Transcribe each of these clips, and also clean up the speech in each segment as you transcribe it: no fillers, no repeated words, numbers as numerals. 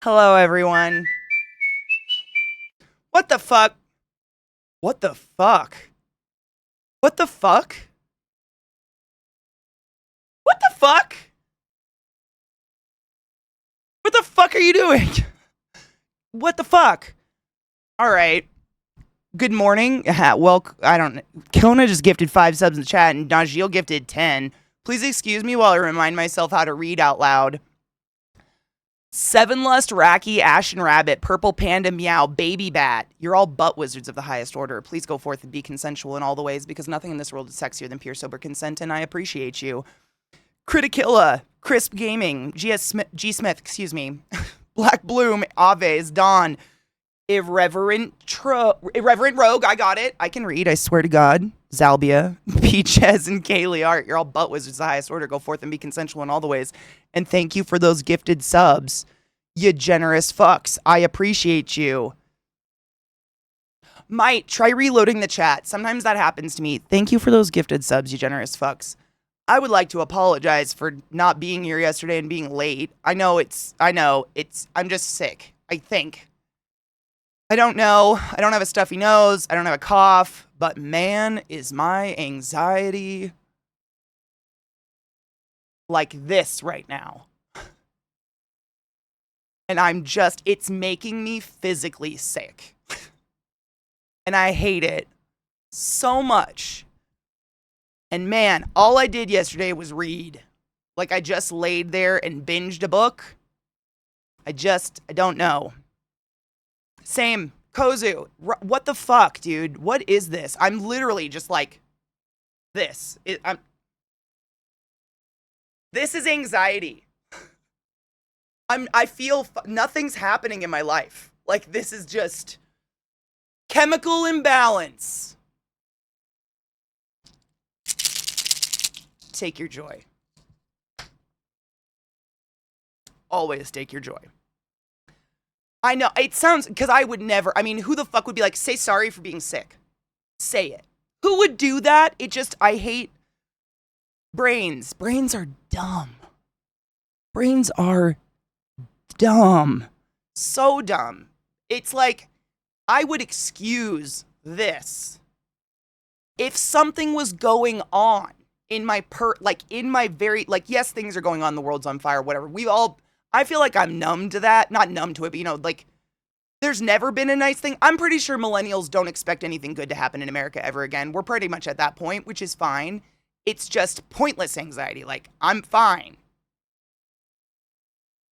Hello, everyone. What the fuck? What the fuck? What the fuck? What the fuck? What the fuck are you doing? What the fuck? All right. Good morning. Well, I don't know. Kona just gifted 5 subs in the chat, and Najeel gifted 10. Please excuse me while I remind myself how to read out loud. Seven Lust, Racky, Ashen Rabbit, Purple Panda, Meow, Baby Bat. You're all butt wizards of the highest order. Please go forth and be consensual in all the ways, because nothing in this world is sexier than pure sober consent, and I appreciate you. Criticilla, Crisp Gaming, G Smith, excuse me, Black Bloom, Aves, Dawn, Irreverent Rogue, I got it. I can read, I swear to God. Zalbia, Peaches, and Kaylee Art. You're all butt wizards of the highest order. Go forth and be consensual in all the ways. And thank you for those gifted subs. You generous fucks. I appreciate you. Might, try reloading the chat. Sometimes that happens to me. Thank you for those gifted subs, you generous fucks. I would like to apologize for not being here yesterday and being late. I'm just sick, I think. I don't know. I don't have a stuffy nose. I don't have a cough. But man, is my anxiety like this right now. And it's making me physically sick. And I hate it so much. And man, all I did yesterday was read. Like I just laid there and binged a book. I don't know. Same. Kozu. What the fuck, dude? What is this? I'm literally just like this. This is anxiety. I feel nothing's happening in my life. Like this is just chemical imbalance. Take your joy. Always take your joy. I know, it sounds, because I would never, who the fuck would be like, say sorry for being sick? Say it. Who would do that? I hate brains. Brains are dumb. Brains are dumb. So dumb. It's like, I would excuse this if something was going on in my yes, things are going on, the world's on fire, whatever. I feel like I'm numb to that. Not numb to it, but there's never been a nice thing. I'm pretty sure millennials don't expect anything good to happen in America ever again. We're pretty much at that point, which is fine. It's just pointless anxiety. Like, I'm fine.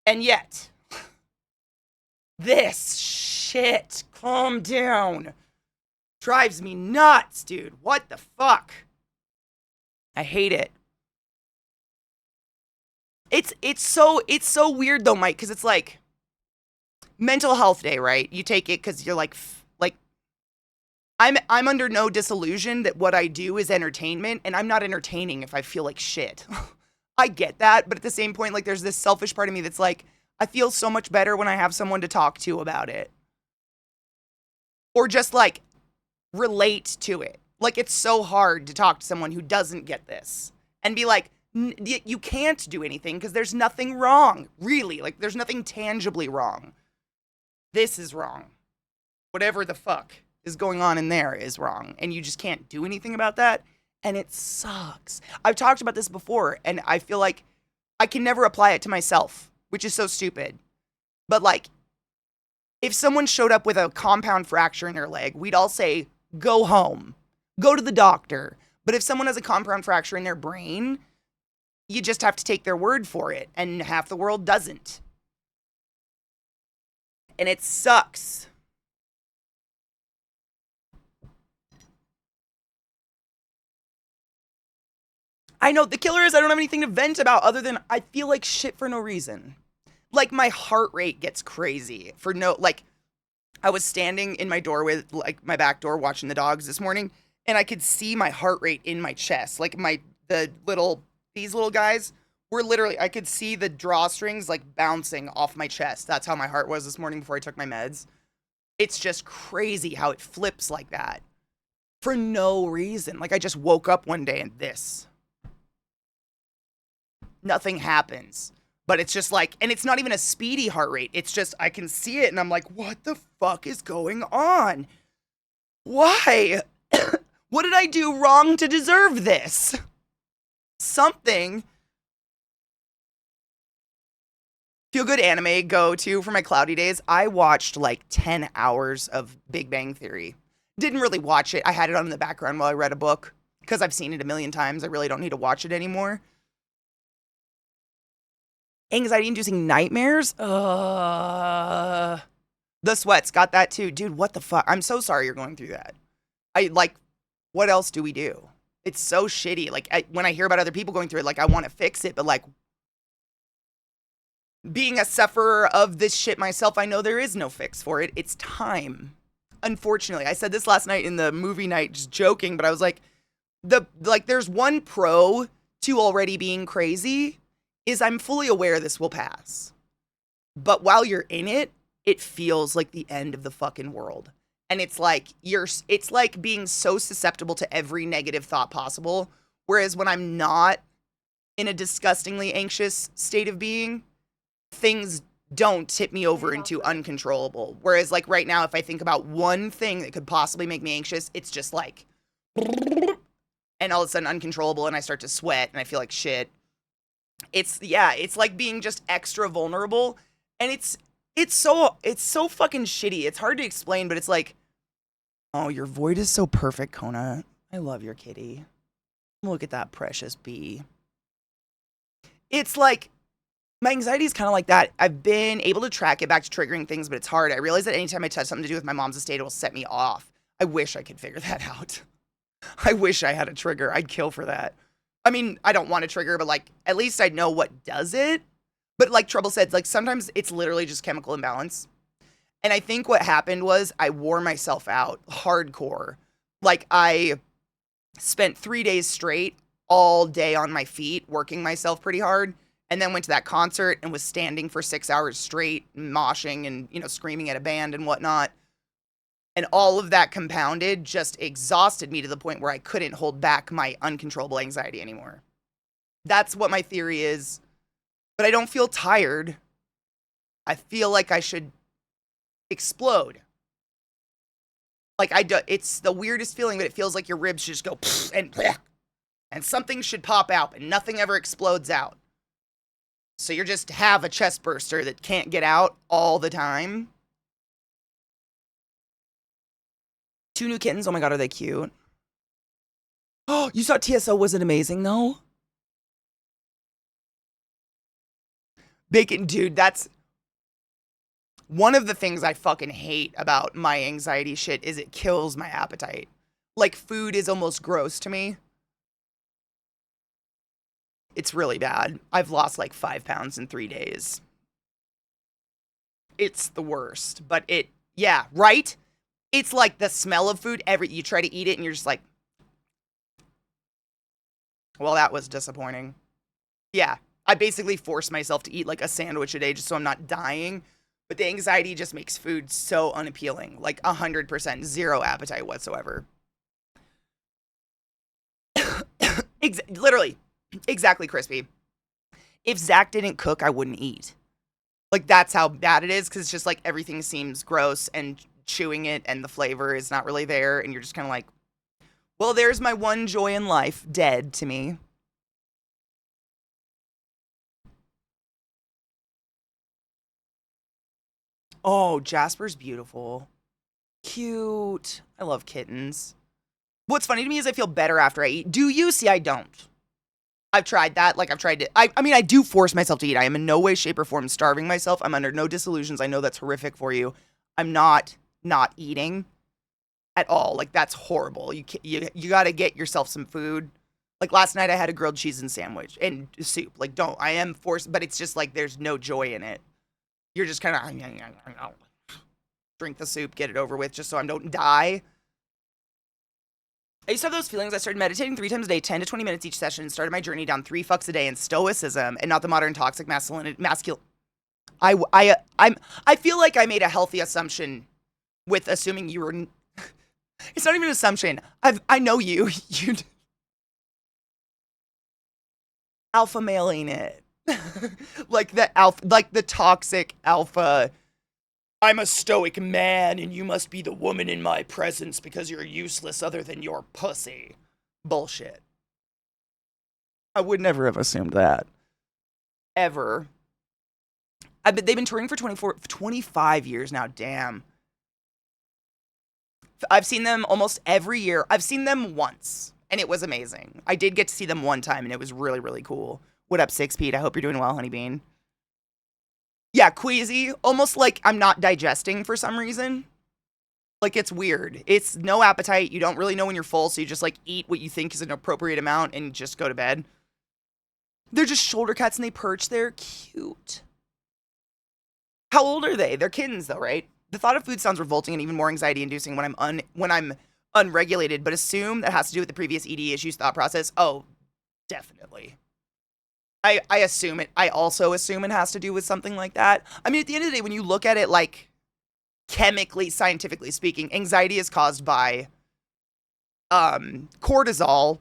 And yet, this shit, calm down, drives me nuts, dude. What the fuck? I hate it. It's so weird though, Mike, because it's like mental health day, right? You take it because you're like I'm under no disillusion that what I do is entertainment, and I'm not entertaining if I feel like shit. I get that, but at the same point, like there's this selfish part of me that's like, I feel so much better when I have someone to talk to about it. Or just like relate to it. Like it's so hard to talk to someone who doesn't get this and be like, you can't do anything because there's nothing wrong, really. Like, there's nothing tangibly wrong. This is wrong. Whatever the fuck is going on in there is wrong, and you just can't do anything about that, and it sucks. I've talked about this before, and I feel like I can never apply it to myself, which is so stupid. But, like, if someone showed up with a compound fracture in their leg, we'd all say, go home. Go to the doctor. But if someone has a compound fracture in their brain, you just have to take their word for it, and half the world doesn't. And it sucks. I know, the killer is I don't have anything to vent about other than I feel like shit for no reason. Like, my heart rate gets crazy for I was standing in my doorway, like, my back door, watching the dogs this morning, and I could see my heart rate in my chest. Like, these little guys were literally, I could see the drawstrings like bouncing off my chest. That's how my heart was this morning before I took my meds. It's just crazy how it flips like that for no reason. Like I just woke up one day and nothing happens. But it's just like, and it's not even a speedy heart rate. It's just, I can see it and I'm like, what the fuck is going on? Why? What did I do wrong to deserve this? Something. Feel good anime go to for my cloudy days. I watched like 10 hours of Big Bang Theory. Didn't really watch it. I had it on in the background while I read a book because I've seen it a million times. I really don't need to watch it anymore. Anxiety inducing nightmares? The sweats, got that too. Dude, what the fuck? I'm so sorry you're going through that. What else do we do? It's so shitty. Like, when I hear about other people going through it, like, I want to fix it, but like, being a sufferer of this shit myself, I know there is no fix for it. It's time. Unfortunately, I said this last night in the movie night, just joking, but I was like, there's one pro to already being crazy is I'm fully aware this will pass. But while you're in it, it feels like the end of the fucking world. And it's like it's like being so susceptible to every negative thought possible. Whereas when I'm not in a disgustingly anxious state of being, things don't tip me over into uncontrollable. Whereas like right now, if I think about one thing that could possibly make me anxious, it's just like, and all of a sudden uncontrollable and I start to sweat and I feel like shit. It's like being just extra vulnerable. And it's so fucking shitty. It's hard to explain, but it's like, oh, your void is so perfect, Kona. I love your kitty. Look at that precious bee. It's like, my anxiety is kind of like that. I've been able to track it back to triggering things, but it's hard. I realize that anytime I touch something to do with my mom's estate, it will set me off. I wish I could figure that out. I wish I had a trigger. I'd kill for that. I mean, I don't want a trigger, but like, at least I know what does it. But like Trouble said, like sometimes it's literally just chemical imbalance. And I think what happened was I wore myself out hardcore. Like I spent 3 days straight all day on my feet, working myself pretty hard. And then went to that concert and was standing for 6 hours straight, moshing and, screaming at a band and whatnot. And all of that compounded just exhausted me to the point where I couldn't hold back my uncontrollable anxiety anymore. That's what my theory is. But I don't feel tired. I feel like I should explode. Like it's the weirdest feeling, but it feels like your ribs should just go and something should pop out, but nothing ever explodes out. So you just have a chest burster that can't get out all the time. 2 new kittens. Oh my God, are they cute? Oh, you saw TSO. Was it amazing though? Bacon, dude, that's one of the things I fucking hate about my anxiety shit is it kills my appetite. Like food is almost gross to me. It's really bad. I've lost like 5 pounds in 3 days. It's the worst, but yeah, right? It's like the smell of food. You try to eat it and you're just like, well, that was disappointing. Yeah, I basically force myself to eat like a sandwich a day just so I'm not dying. But the anxiety just makes food so unappealing. Like 100%, zero appetite whatsoever. Literally. Exactly, Crispy. If Zach didn't cook, I wouldn't eat. Like, that's how bad it is, because it's just like everything seems gross and chewing it and the flavor is not really there. And you're just kind of like, well, there's my one joy in life, dead to me. Oh, Jasper's beautiful. Cute. I love kittens. What's funny to me is I feel better after I eat. Do you? See, I don't. I've tried that. Like, I've tried to, I mean, I do force myself to eat. I am in no way, shape, or form starving myself. I'm under no disillusions. I know that's horrific for you. I'm not eating at all. Like, that's horrible. You got to get yourself some food. Like, last night I had a grilled cheese and sandwich and soup. Like, I am forced, but it's just like there's no joy in it. You're just kind of drink the soup, get it over with, just so I don't die. I used to have those feelings. I started meditating 3 times a day, 10 to 20 minutes each session, and started my journey down 3 fucks a day in stoicism and not the modern toxic masculinity. I feel like I made a healthy assumption with assuming you were. It's not even an assumption. I know you. You alpha male ain't it. Like the alpha, like the toxic alpha. I'm a stoic man and you must be the woman in my presence because you're useless other than your pussy. Bullshit. I would never have assumed that. Ever. They've been touring for 25 years now. Damn. I've seen them almost every year. I've seen them once, and it was amazing. I did get to see them one time, and it was really, really cool. What up, Six Pete? I hope you're doing well, Honey Bean. Yeah, queasy. Almost like I'm not digesting for some reason. Like, it's weird. It's no appetite. You don't really know when you're full, so you just, like, eat what you think is an appropriate amount and just go to bed. They're just shoulder cats, and they perch. They're cute. How old are they? They're kittens, though, right? The thought of food sounds revolting and even more anxiety-inducing when I'm unregulated, but assume that has to do with the previous ED issues thought process. Oh, definitely. I assume it. I also assume it has to do with something like that. I mean, at the end of the day, when you look at it, like, chemically, scientifically speaking, anxiety is caused by cortisol,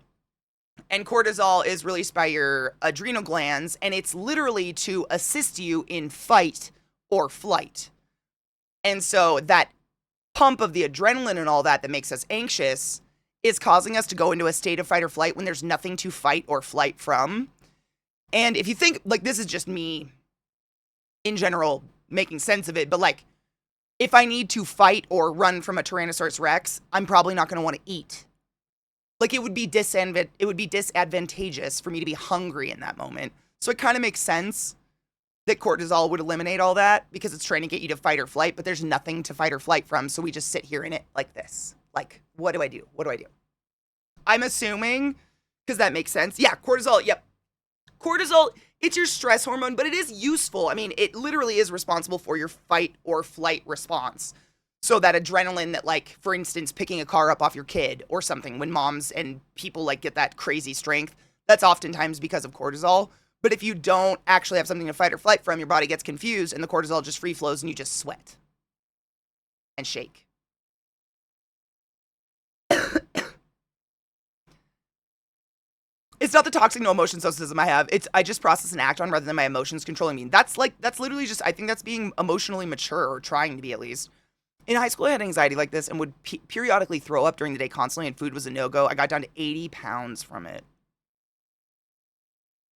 and cortisol is released by your adrenal glands, and it's literally to assist you in fight or flight. And so that pump of the adrenaline and all that makes us anxious is causing us to go into a state of fight or flight when there's nothing to fight or flight from. And if you think, like, this is just me in general making sense of it, but, like, if I need to fight or run from a Tyrannosaurus Rex, I'm probably not going to want to eat. Like, it would be disadvantageous for me to be hungry in that moment. So it kind of makes sense that cortisol would eliminate all that because it's trying to get you to fight or flight, but there's nothing to fight or flight from, so we just sit here in it like this. Like, what do I do? What do I do? I'm assuming, because that makes sense. Yeah, cortisol, yep. Cortisol, it's your stress hormone, but it is useful. I mean, it literally is responsible for your fight or flight response. So that adrenaline that, like, for instance, picking a car up off your kid or something, when moms and people, like, get that crazy strength, that's oftentimes because of cortisol. But if you don't actually have something to fight or flight from, your body gets confused and the cortisol just free flows and you just sweat and shake. It's not the toxic no emotion stoicism I have. It's I just process and act on rather than my emotions controlling me. That's literally just, I think that's being emotionally mature, or trying to be at least. In high school, I had anxiety like this and would periodically throw up during the day constantly, and food was a no-go. I got down to 80 pounds from it.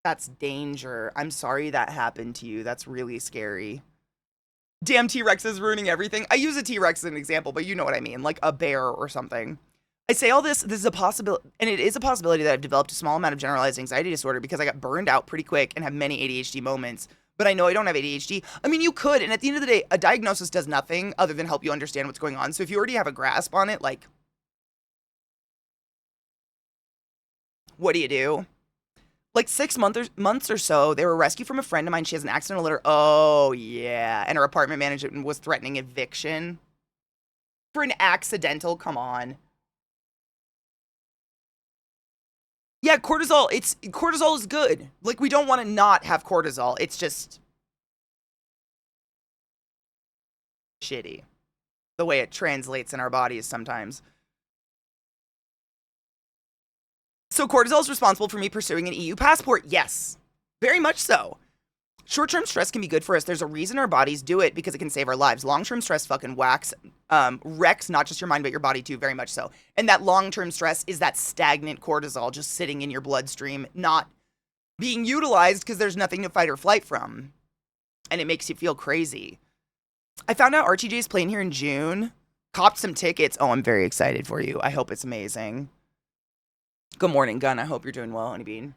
That's danger. I'm sorry that happened to you. That's really scary. Damn, T-Rex is ruining everything. I use a T-Rex as an example, but you know what I mean, like a bear or something. I say all this is a possibility, and it is a possibility that I've developed a small amount of generalized anxiety disorder because I got burned out pretty quick and have many ADHD moments. But I know I don't have ADHD. I mean, you could, and at the end of the day, a diagnosis does nothing other than help you understand what's going on. So if you already have a grasp on it, like, what do you do? Like 6 months or so, they were rescued from a friend of mine. She has an accidental litter. Oh, yeah. And her apartment manager was threatening eviction. For an accidental, come on. Yeah, cortisol is good. Like, we don't want to not have cortisol. It's just shitty. The way it translates in our bodies sometimes. So cortisol is responsible for me pursuing an EU passport. Yes, very much so. Short-term stress can be good for us. There's a reason our bodies do it, because it can save our lives. Long-term stress fucking wrecks not just your mind, but your body too, very much so. And that long-term stress is that stagnant cortisol just sitting in your bloodstream, not being utilized because there's nothing to fight or flight from. And it makes you feel crazy. I found out RTJ's playing here in June. Copped some tickets. Oh, I'm very excited for you. I hope it's amazing. Good morning, Gun. I hope you're doing well, Honeybean.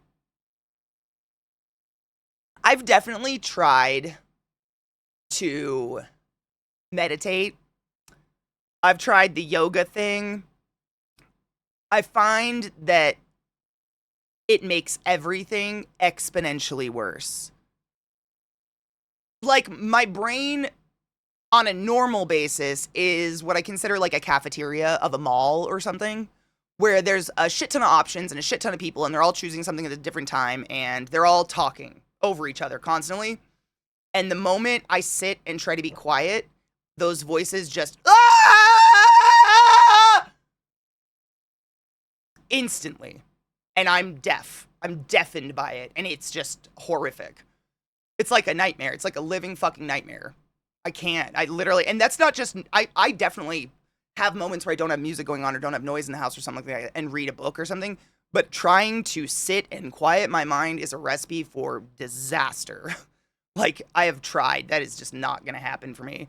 I've definitely tried to meditate. I've tried the yoga thing. I find that it makes everything exponentially worse. Like, my brain on a normal basis is what I consider like a cafeteria of a mall or something, where there's a shit ton of options and a shit ton of people, and they're all choosing something at a different time, and they're all talking over each other constantly. And the moment I sit and try to be quiet, those voices just instantly. And I'm deaf. I'm deafened by it, and it's just horrific. It's like a nightmare. It's like a living fucking nightmare. I can't. I literally, and that's not just, I definitely have moments where I don't have music going on or don't have noise in the house or something like that and read a book or something. But trying to sit and quiet my mind is a recipe for disaster. Like, I have tried. That is just not going to happen for me.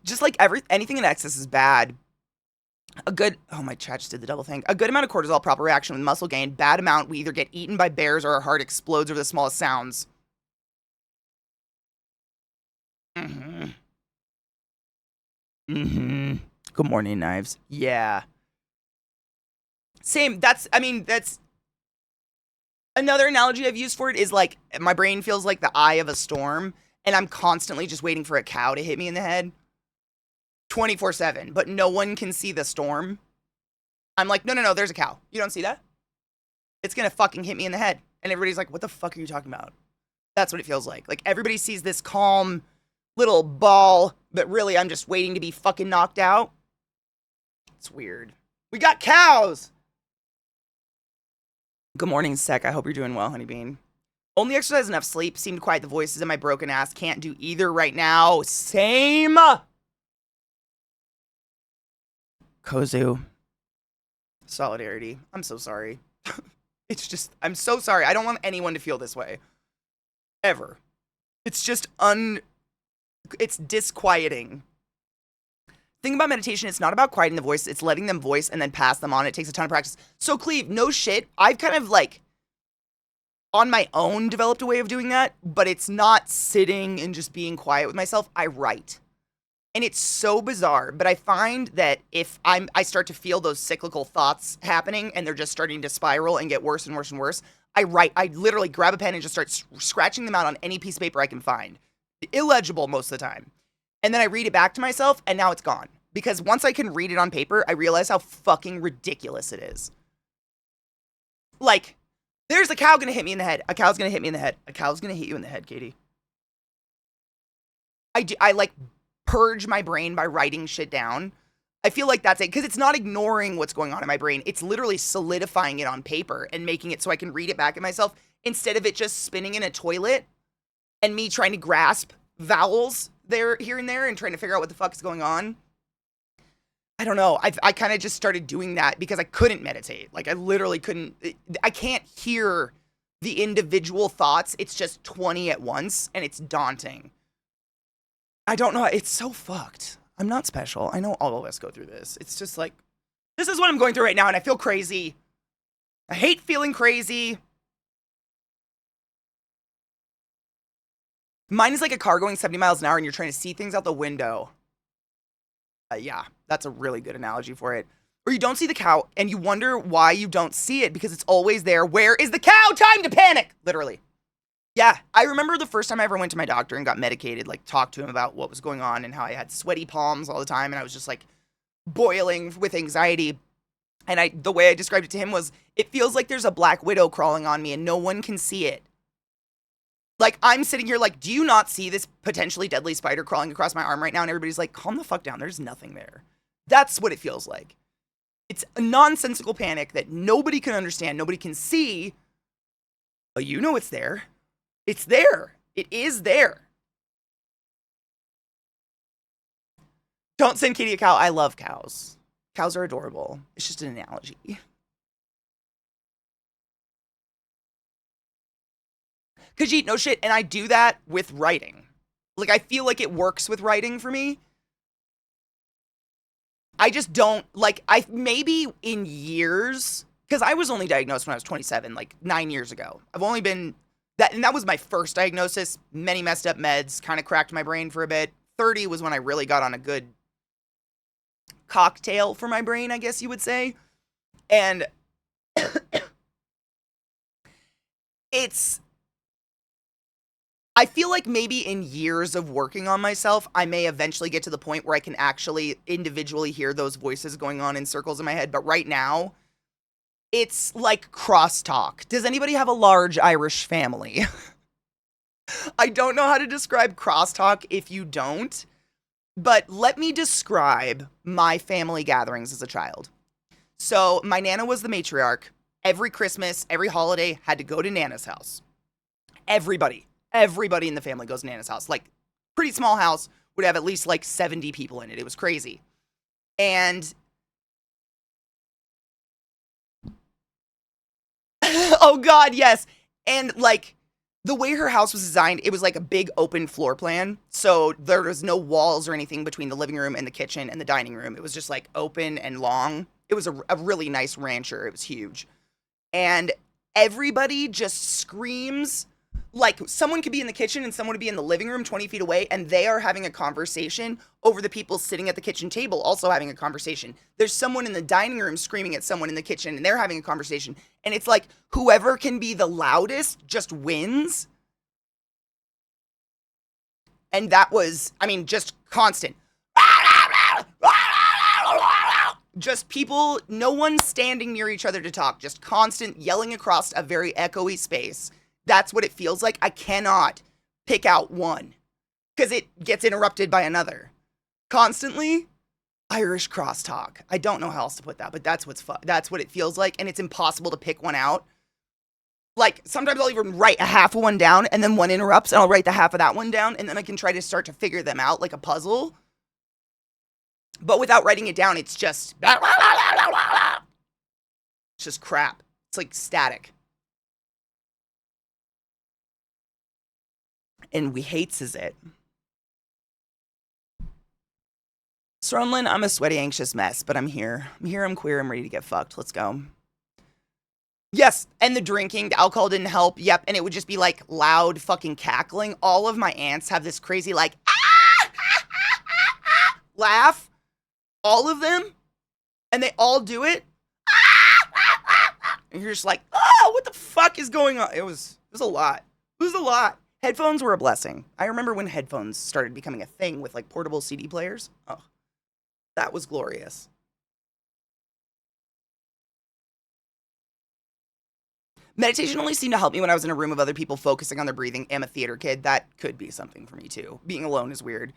Just like anything in excess is bad. My chat just did the double thing. A good amount of cortisol, proper reaction with muscle gain. Bad amount, we either get eaten by bears or our heart explodes over the smallest sounds. Mm-hmm. Mm-hmm. Good morning, Knives. Yeah. Same. That's another analogy I've used for it is like my brain feels like the eye of a storm and I'm constantly just waiting for a cow to hit me in the head 24/7, but no one can see the storm. I'm like, no, there's a cow. You don't see that? It's going to fucking hit me in the head. And everybody's like, what the fuck are you talking about? That's what it feels like. Like everybody sees this calm little ball, but really I'm just waiting to be fucking knocked out. It's weird. We got cows. Good morning, Sec. I hope you're doing well, Honeybean. Only exercise enough sleep. Seem to quiet the voices in my broken ass. Can't do either right now. Same. Kozu. Solidarity. I'm so sorry. It's just, I'm so sorry. I don't want anyone to feel this way. Ever. It's just it's disquieting. Thing about meditation, it's not about quieting the voice, it's letting them voice and then pass them on. It takes a ton of practice. So Cleve, no shit, I've kind of like on my own developed a way of doing that, but it's not sitting and just being quiet with myself. I write. And it's so bizarre, but I find that if I start to feel those cyclical thoughts happening and they're just starting to spiral and get worse and worse and worse, I write. I literally grab a pen and just start scratching them out on any piece of paper I can find. Illegible most of the time. And then I read it back to myself, and now it's gone. Because once I can read it on paper, I realize how fucking ridiculous it is. Like, there's a cow gonna hit me in the head. A cow's gonna hit me in the head. A cow's gonna hit you in the head, Katie. I like purge my brain by writing shit down. I feel like that's it. Because it's not ignoring what's going on in my brain. It's literally solidifying it on paper and making it so I can read it back at myself instead of it just spinning in a toilet and me trying to grasp vowels there, here and there and trying to figure out what the fuck is going on. I don't know. I kind of just started doing that because I couldn't meditate. Like, I literally couldn't. I can't hear the individual thoughts. It's just 20 at once, and it's daunting. I don't know. It's so fucked. I'm not special. I know all of us go through this. It's just like, this is what I'm going through right now, and I feel crazy. I hate feeling crazy. Mine is like a car going 70 miles an hour, and you're trying to see things out the window. Yeah, that's a really good analogy for it. Or you don't see the cow, and you wonder why you don't see it, because it's always there. Where is the cow? Time to panic! Literally. Yeah, I remember the first time I ever went to my doctor and got medicated, like, talked to him about what was going on and how I had sweaty palms all the time, and I was just, like, boiling with anxiety. And the way I described it to him was, it feels like there's a black widow crawling on me, and no one can see it. Like, I'm sitting here like, do you not see this potentially deadly spider crawling across my arm right now? And everybody's like, calm the fuck down. There's nothing there. That's what it feels like. It's a nonsensical panic that nobody can understand. Nobody can see. But you know it's there. It's there. It is there. Don't send Katie a cow. I love cows. Cows are adorable. It's just an analogy. Khajiit, no shit. And I do that with writing. Like, I feel like it works with writing for me. I just don't, like, maybe in years, because I was only diagnosed when I was 27, like 9 years ago. I've only been, and that was my first diagnosis. Many messed up meds, kind of cracked my brain for a bit. 30 was when I really got on a good cocktail for my brain, I guess you would say. And I feel like maybe in years of working on myself, I may eventually get to the point where I can actually individually hear those voices going on in circles in my head. But right now, it's like crosstalk. Does anybody have a large Irish family? I don't know how to describe crosstalk if you don't, but let me describe my family gatherings as a child. So my Nana was the matriarch. Every Christmas, every holiday, had to go to Nana's house. everybody in the family goes to Nana's house. Like, pretty small house, would have at least like 70 people in it. It was crazy. And oh God, yes. And like the way her house was designed, it was like a big open floor plan. So there was no walls or anything between the living room and the kitchen and the dining room. It was just like open and long. It was a really nice rancher. It was huge. And everybody just screams. Like, someone could be in the kitchen and someone would be in the living room 20 feet away, and they are having a conversation over the people sitting at the kitchen table also having a conversation. There's someone in the dining room screaming at someone in the kitchen, and they're having a conversation. And it's like, whoever can be the loudest just wins. And that was, I mean, just constant. Just people, no one standing near each other to talk, just constant yelling across a very echoey space. That's what it feels like. I cannot pick out one because it gets interrupted by another. Constantly, Irish crosstalk. I don't know how else to put that, but that's that's what it feels like, and it's impossible to pick one out. Like, sometimes I'll even write a half of one down, and then one interrupts, and I'll write the half of that one down, and then I can try to start to figure them out like a puzzle. But without writing it down, it's just... It's just crap. It's like static. And we hates is it. Stronlin, I'm a sweaty, anxious mess, but I'm here. I'm queer, I'm ready to get fucked. Let's go. Yes, and the drinking, the alcohol didn't help. Yep, and it would just be like loud fucking cackling. All of my aunts have this crazy like laugh. All of them. And they all do it. And you're just like, oh, what the fuck is going on? It was a lot. It was a lot. Headphones were a blessing. I remember when headphones started becoming a thing with like portable CD players. Oh, that was glorious. Meditation only seemed to help me when I was in a room of other people focusing on their breathing. I'm a theater kid. That could be something for me too. Being alone is weird.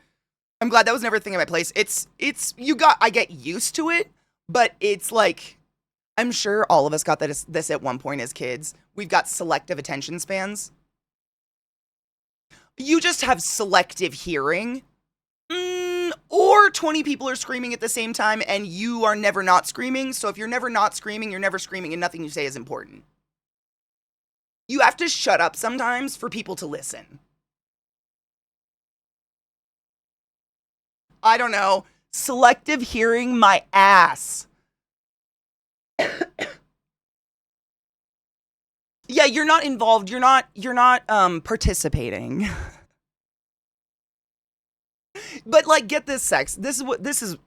I'm glad that was never a thing in my place. I get used to it, but it's like, I'm sure all of us got this at one point as kids. We've got selective attention spans. You just have selective hearing. Or 20 people are screaming at the same time and you are never not screaming. So if you're never not screaming, you're never screaming and nothing you say is important. You have to shut up sometimes for people to listen. I don't know. Selective hearing my ass. Yeah, you're not involved. You're not participating. But like, get this, sex. This is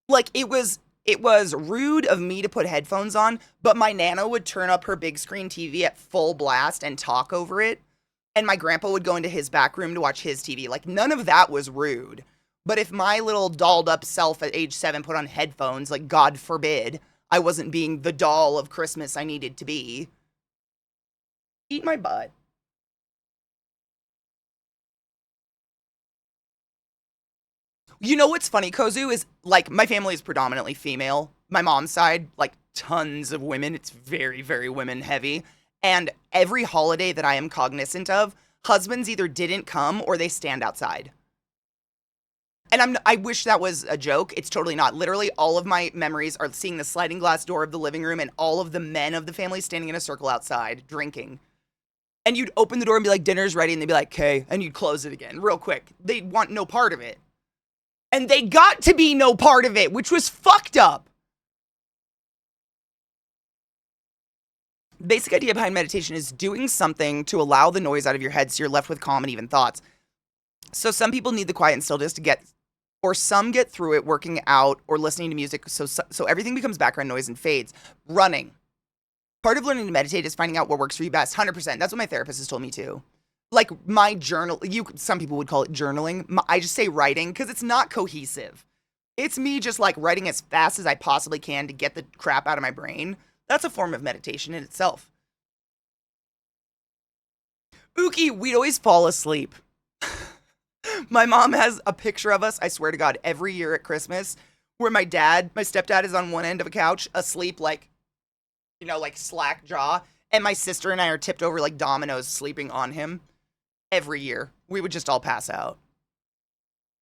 like, it was rude of me to put headphones on, but my Nana would turn up her big screen TV at full blast and talk over it. And my grandpa would go into his back room to watch his TV. Like, none of that was rude. But if my little dolled up self at age 7 put on headphones, like, God forbid, I wasn't being the doll of Christmas I needed to be. Eat my butt. You know what's funny, Kozu, is, like, my family is predominantly female. My mom's side, like, tons of women. It's very, very women heavy. And every holiday that I am cognizant of, husbands either didn't come or they stand outside. And I wish that was a joke. It's totally not. Literally, all of my memories are seeing the sliding glass door of the living room and all of the men of the family standing in a circle outside, drinking. And you'd open the door and be like, dinner's ready. And they'd be like, okay. And you'd close it again real quick. They'd want no part of it. And they got to be no part of it, which was fucked up. Basic idea behind meditation is doing something to allow the noise out of your head so you're left with calm and even thoughts. So some people need the quiet and stillness to get, or some get through it working out or listening to music so everything becomes background noise and fades. Running. Part of learning to meditate is finding out what works for you best. 100%. That's what my therapist has told me too. Like my journal, some people would call it journaling. I just say writing because it's not cohesive. It's me just like writing as fast as I possibly can to get the crap out of my brain. That's a form of meditation in itself. Ookie, we'd always fall asleep. My mom has a picture of us, I swear to God, every year at Christmas, where my stepdad is on one end of a couch, asleep like, like slack jaw, and my sister and I are tipped over like dominoes sleeping on him. every year. We would just all pass out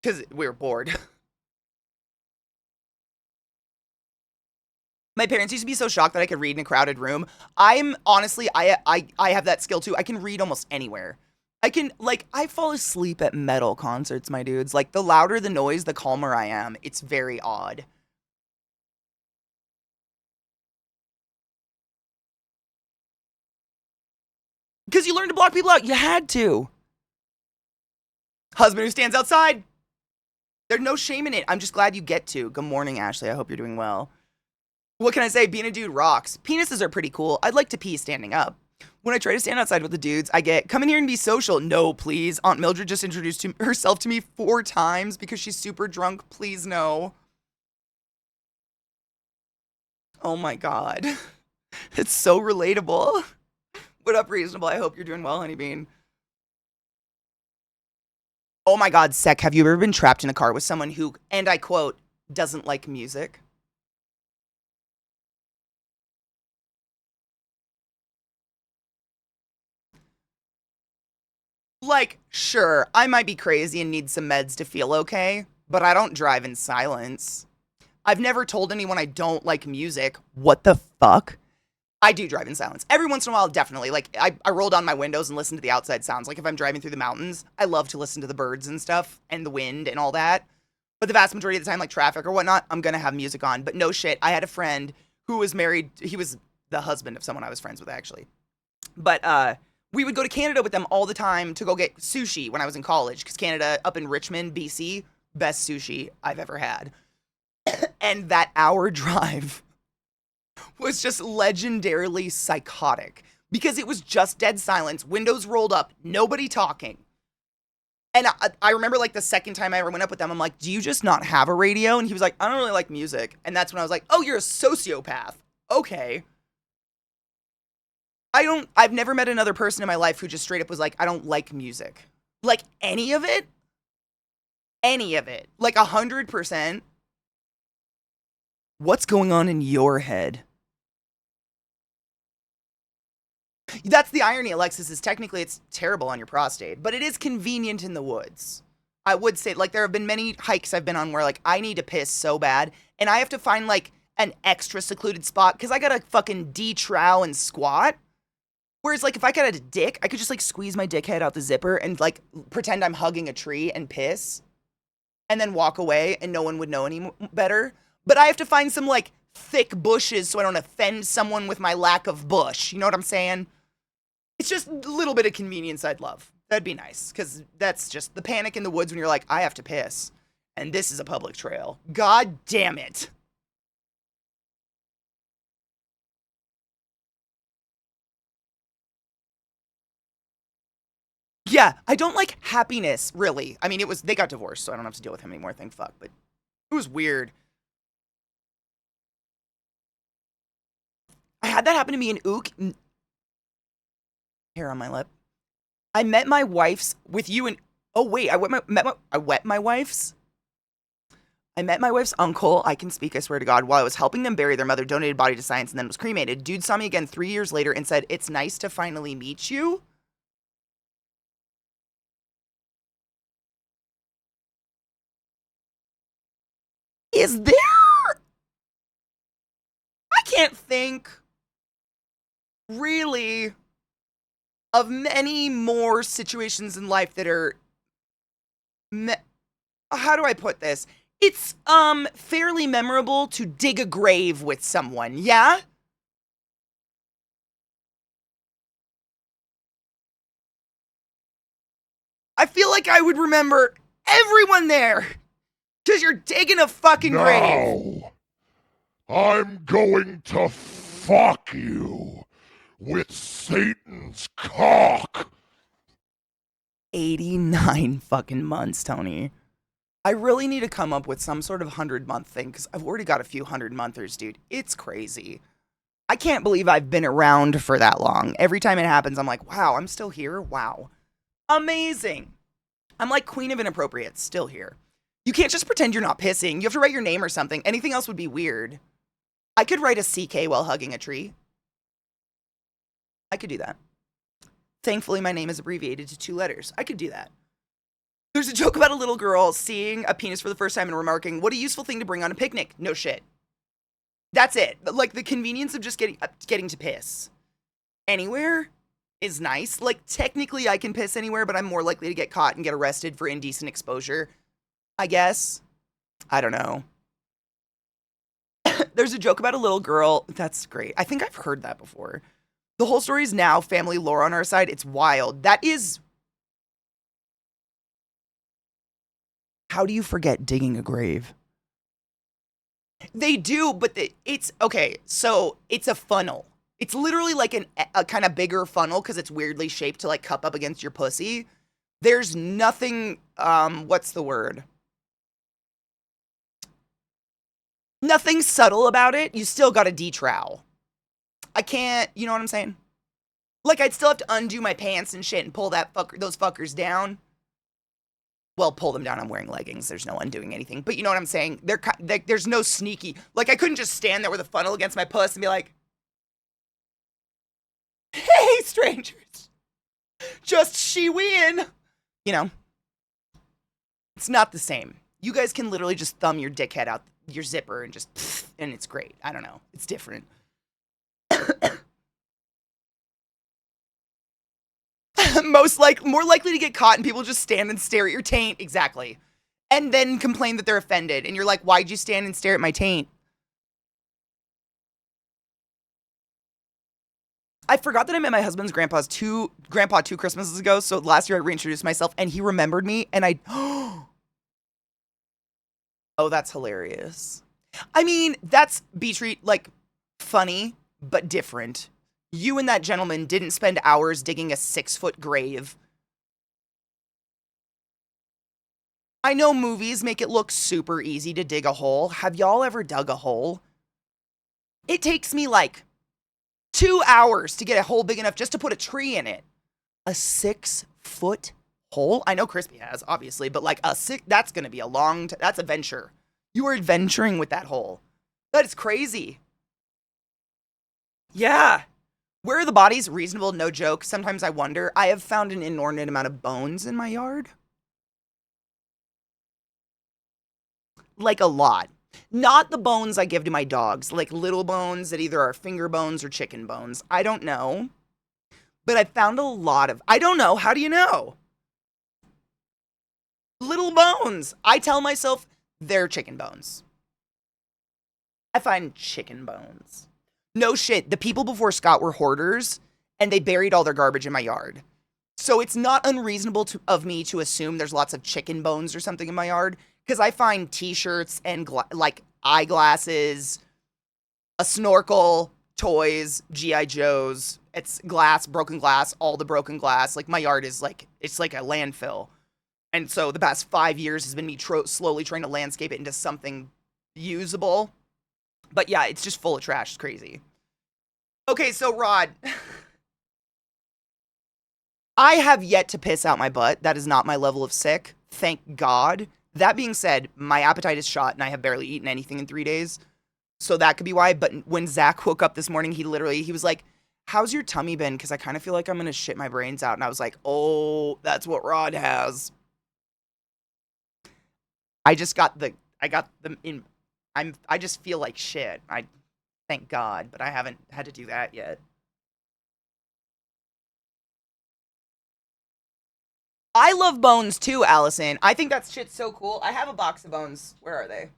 because we were bored. My parents used to be so shocked that I could read in a crowded room. I'm honestly, I have that skill too. I can read almost anywhere. I fall asleep at metal concerts, my dudes. Like, the louder the noise, the calmer I am. It's very odd. Because you learned to block people out. You had to. Husband who stands outside. There's no shame in it. I'm just glad you get to. Good morning, Ashley. I hope you're doing well. What can I say? Being a dude rocks. Penises are pretty cool. I'd like to pee standing up. When I try to stand outside with the dudes, I get, come in here and be social. No, please. Aunt Mildred just introduced herself to me 4 times because she's super drunk. Please, no. Oh my God. It's so relatable. What up, Reasonable? I hope you're doing well, Honeybean. Oh my God, Sec, have you ever been trapped in a car with someone who, and I quote, doesn't like music? Like, sure, I might be crazy and need some meds to feel okay, but I don't drive in silence. I've never told anyone I don't like music. What the fuck? I do drive in silence. Every once in a while, definitely. Like, I roll down my windows and listen to the outside sounds. Like, if I'm driving through the mountains, I love to listen to the birds and stuff and the wind and all that. But the vast majority of the time, like traffic or whatnot, I'm going to have music on. But no shit, I had a friend who was married. He was the husband of someone I was friends with, actually. But we would go to Canada with them all the time to go get sushi when I was in college. Because Canada, up in Richmond, BC, best sushi I've ever had. And that hour drive was just legendarily psychotic because it was just dead silence, windows rolled up, nobody talking. And I remember, like, the second time I ever went up with them, I'm like, do you just not have a radio? And he was like, I don't really like music. And that's when I was like, oh, you're a sociopath. Okay. I've never met another person in my life who just straight up was like, I don't like music. Like, any of it? Any of it. Like, 100%. What's going on in your head? That's the irony, Alexis, is technically it's terrible on your prostate, but it is convenient in the woods. I would say, like, there have been many hikes I've been on where, like, I need to piss so bad, and I have to find, like, an extra secluded spot, because I gotta fucking de-trow and squat. Whereas, like, if I got a dick, I could just, like, squeeze my dick head out the zipper and, like, pretend I'm hugging a tree and piss, and then walk away, and no one would know any better. But I have to find some, like, thick bushes so I don't offend someone with my lack of bush. You know what I'm saying? It's just a little bit of convenience I'd love. That'd be nice, because that's just the panic in the woods when you're like, I have to piss, and this is a public trail. God damn it. Yeah, I don't like happiness, really. I mean, they got divorced, so I don't have to deal with him anymore, thank fuck, but it was weird. I had that happen to me in Ook. Hair on my lip. I met my wife's with you and oh wait, I wet my wife's. I met my wife's uncle. I can speak, I swear to God. While I was helping them bury their mother, donated body to science, and then was cremated. Dude saw me again 3 years later and said, "It's nice to finally meet you." Is there? I can't think really of many more situations in life that are how do I put this? It's fairly memorable to dig a grave with someone, yeah? I feel like I would remember everyone there cuz you're digging a fucking grave. Now, I'm going to fuck you with Satan's cock. 89 fucking months, Tony. I really need to come up with some sort of 100-month thing because I've already got a few 100-monthers, dude. It's crazy. I can't believe I've been around for that long. Every time it happens, I'm like, wow, I'm still here? Wow. Amazing. I'm like Queen of Inappropriate, still here. You can't just pretend you're not pissing. You have to write your name or something. Anything else would be weird. I could write a CK while hugging a tree. I could do that. Thankfully, my name is abbreviated to 2 letters. I could do that. There's a joke about a little girl seeing a penis for the first time and remarking, "What a useful thing to bring on a picnic." No shit. That's it. Like, the convenience of just getting to piss anywhere is nice. Like, technically I can piss anywhere, but I'm more likely to get caught and get arrested for indecent exposure, I guess. I don't know. There's a joke about a little girl. That's great. I think I've heard that before. The whole story is now family lore on our side. It's wild. That is... How do you forget digging a grave? They do, but it's... Okay, so it's a funnel. It's literally like a kind of bigger funnel because it's weirdly shaped to like cup up against your pussy. There's nothing... what's the word? Nothing subtle about it. You still got to detrowel. I can't, you know what I'm saying? Like, I'd still have to undo my pants and shit and pull those fuckers down. Well, pull them down. I'm wearing leggings. There's no undoing anything. But you know what I'm saying? There's no sneaky. Like, I couldn't just stand there with a funnel against my puss and be like, "Hey, strangers. Just she win." You know? It's not the same. You guys can literally just thumb your dickhead out your zipper and just, pfft, and it's great. I don't know. It's different. More likely to get caught and people just stand and stare at your taint. Exactly. And then complain that they're offended. And you're like, "Why'd you stand and stare at my taint?" I forgot that I met my husband's grandpa 2 Christmases ago. So last year I reintroduced myself and he remembered me and oh, that's hilarious. I mean, that's beach-treat, like, funny, but different. You and that gentleman didn't spend hours digging a 6-foot grave. I know movies make it look super easy to dig a hole. Have y'all ever dug a hole? It takes me, like, 2 hours to get a hole big enough just to put a tree in it. A 6-foot hole? I know Crispy has, obviously, but like that's going to be a that's a venture. You are adventuring with that hole. That is crazy. Yeah. Where are the bodies? Reasonable, no joke. Sometimes I wonder. I have found an inordinate amount of bones in my yard. Like a lot. Not the bones I give to my dogs. Like little bones that either are finger bones or chicken bones. I don't know. But I found a lot of... I don't know. How do you know? Little bones. I tell myself they're chicken bones. I find chicken bones. No shit. The people before Scott were hoarders, and they buried all their garbage in my yard. So it's not unreasonable of me to assume there's lots of chicken bones or something in my yard, because I find t-shirts and like eyeglasses, a snorkel, toys, G.I. Joes. It's glass, broken glass, all the broken glass. Like, my yard is like, it's like a landfill. And so the past 5 years has been me slowly trying to landscape it into something usable. But yeah, it's just full of trash. It's crazy. Okay, so Rod. I have yet to piss out my butt. That is not my level of sick. Thank God. That being said, my appetite is shot and I have barely eaten anything in 3 days. So that could be why. But when Zach woke up this morning, he was like, "How's your tummy been? Because I kind of feel like I'm going to shit my brains out." And I was like, "Oh, that's what Rod has." I just got them in, I just feel like shit. Thank God, but I haven't had to do that yet. I love bones too, Allison. I think that shit's so cool. I have a box of bones. Where are they?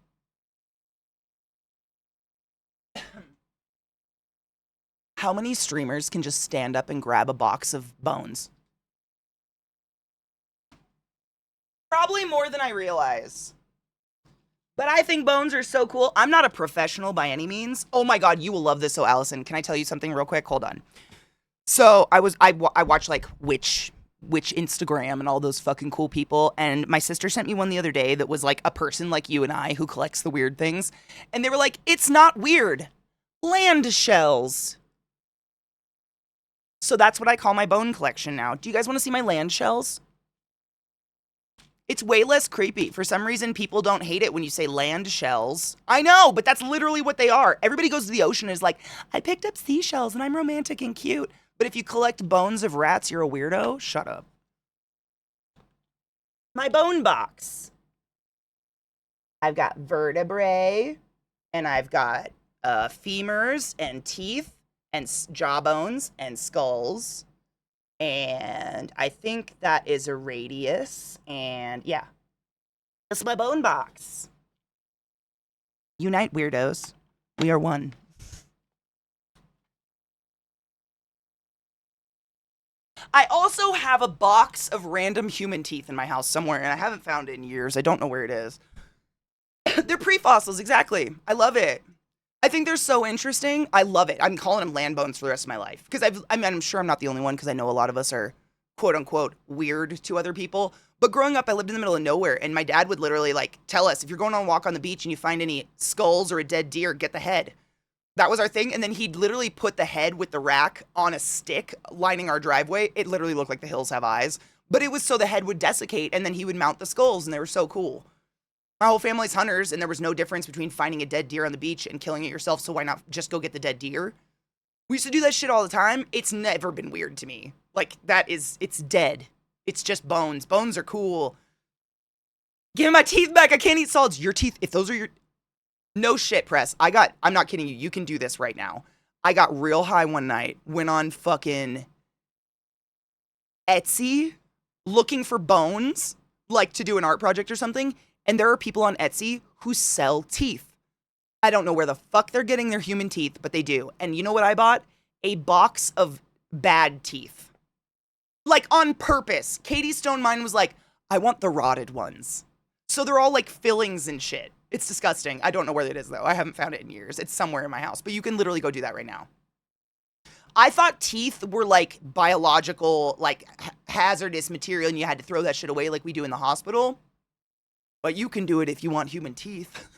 How many streamers can just stand up and grab a box of bones? Probably more than I realize. But I think bones are so cool. I'm not a professional by any means. Oh my God, you will love this. So Allison, can I tell you something real quick? Hold on. So I watch like Witch Instagram and all those fucking cool people. And my sister sent me one the other day that was like a person like you and I who collects the weird things. And they were like, "It's not weird. Land shells." So that's what I call my bone collection now. Do you guys want to see my land shells? It's way less creepy. For some reason, people don't hate it when you say land shells. I know, but that's literally what they are. Everybody goes to the ocean and is like, "I picked up seashells and I'm romantic and cute." But if you collect bones of rats, you're a weirdo? Shut up. My bone box. I've got vertebrae, and I've got femurs and teeth and jawbones and skulls. And I think that is a radius. And yeah, that's my bone box. Unite, weirdos. We are one. I also have a box of random human teeth in my house somewhere, and I haven't found it in years. I don't know where it is. They're pre-fossils, exactly. I love it. I think they're so interesting. I love it. I'm calling them land bones for the rest of my life because I'm sure I'm not the only one because I know a lot of us are quote unquote weird to other people. But growing up, I lived in the middle of nowhere, and my dad would literally like tell us if you're going on a walk on the beach and you find any skulls or a dead deer, get the head. That was our thing. And then he'd literally put the head with the rack on a stick lining our driveway. It literally looked like the hills have eyes, but it was so the head would desiccate, and then he would mount the skulls, and they were so cool. My whole family's hunters, and there was no difference between finding a dead deer on the beach and killing it yourself, so why not just go get the dead deer? We used to do that shit all the time. It's never been weird to me. Like, it's dead. It's just bones. Bones are cool. Give me my teeth back. I can't eat solids. Your teeth, if those are your... No shit, Press. I'm not kidding you. You can do this right now. I got real high one night, went on fucking Etsy looking for bones, like to do an art project or something. And there are people on Etsy who sell teeth. I don't know where the fuck they're getting their human teeth, but they do. And you know what I bought? A box of bad teeth. Like on purpose. Katie Stone Mine was like, I want the rotted ones. So they're all like fillings and shit. It's disgusting. I don't know where it is though. I haven't found it in years. It's somewhere in my house, but you can literally go do that right now. I thought teeth were like biological, like hazardous material and you had to throw that shit away like we do in the hospital. But you can do it if you want human teeth.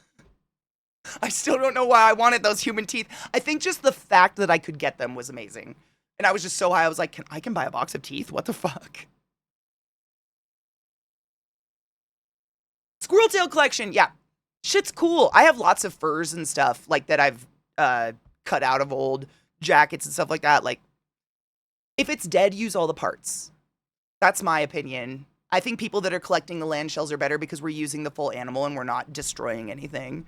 I still don't know why I wanted those human teeth. I think just the fact that I could get them was amazing. And I was just so high, I was like, I can buy a box of teeth? What the fuck? Squirrel tail collection, yeah. Shit's cool. I have lots of furs and stuff like that I've cut out of old jackets and stuff like that. Like, if it's dead, use all the parts. That's my opinion. I think people that are collecting the land shells are better because we're using the full animal and we're not destroying anything.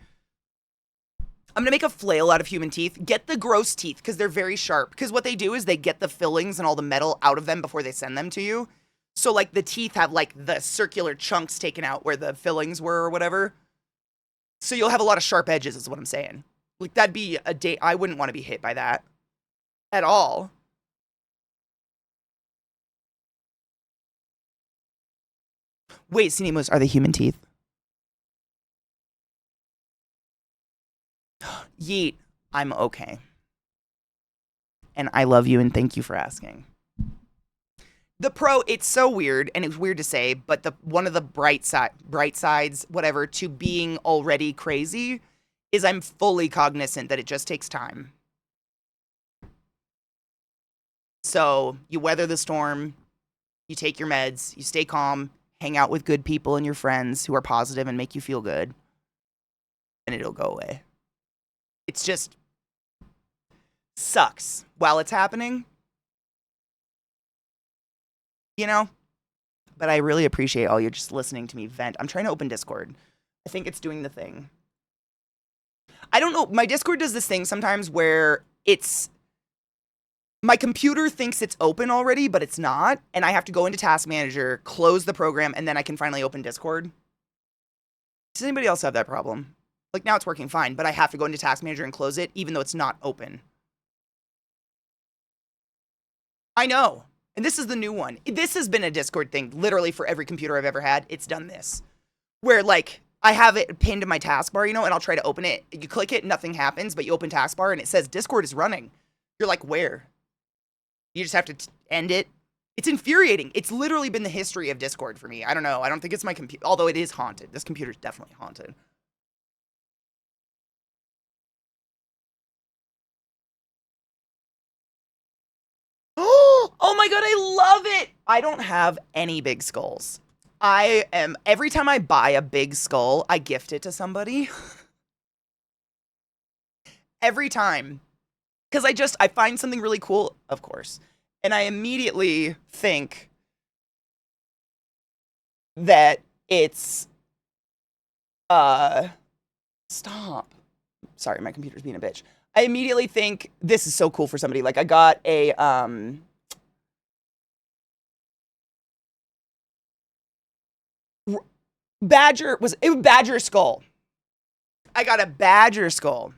I'm gonna make a flail out of human teeth. Get the gross teeth because they're very sharp. Because what they do is they get the fillings and all the metal out of them before they send them to you. So like the teeth have like the circular chunks taken out where the fillings were or whatever. So you'll have a lot of sharp edges is what I'm saying. Like that'd be a day. I wouldn't want to be hit by that at all. Wait, Cinemas, are they human teeth? Yeet, I'm okay. And I love you and thank you for asking. The pro, it's so weird, and it's weird to say, but one of the bright sides, whatever, to being already crazy is I'm fully cognizant that it just takes time. So you weather the storm, you take your meds, you stay calm, hang out with good people and your friends who are positive and make you feel good, and it'll go away. It's just sucks while it's happening, you know? But I really appreciate all you just listening to me vent. I'm trying to open Discord. I think it's doing the thing. I don't know. My Discord does this thing sometimes where my computer thinks it's open already, but it's not. And I have to go into Task Manager, close the program, and then I can finally open Discord. Does anybody else have that problem? Like now it's working fine, but I have to go into Task Manager and close it, even though it's not open. I know. And this is the new one. This has been a Discord thing, literally for every computer I've ever had. It's done this. Where like, I have it pinned to my taskbar, you know, and I'll try to open it. You click it, nothing happens, but you open taskbar and it says Discord is running. You're like, where? You just have to end it. It's infuriating. It's literally been the history of Discord for me. I don't know. I don't think it's my computer, although it is haunted. This computer's definitely haunted. Oh my god, I love it! I don't have any big skulls. Every time I buy a big skull, I gift it to somebody. Every time. Because I find something really cool, of course. and I immediately think that it's uh stop. Sorry, my computer's being a bitch. I immediately think this is so cool for somebody. Like I got a badger skull. I got a badger skull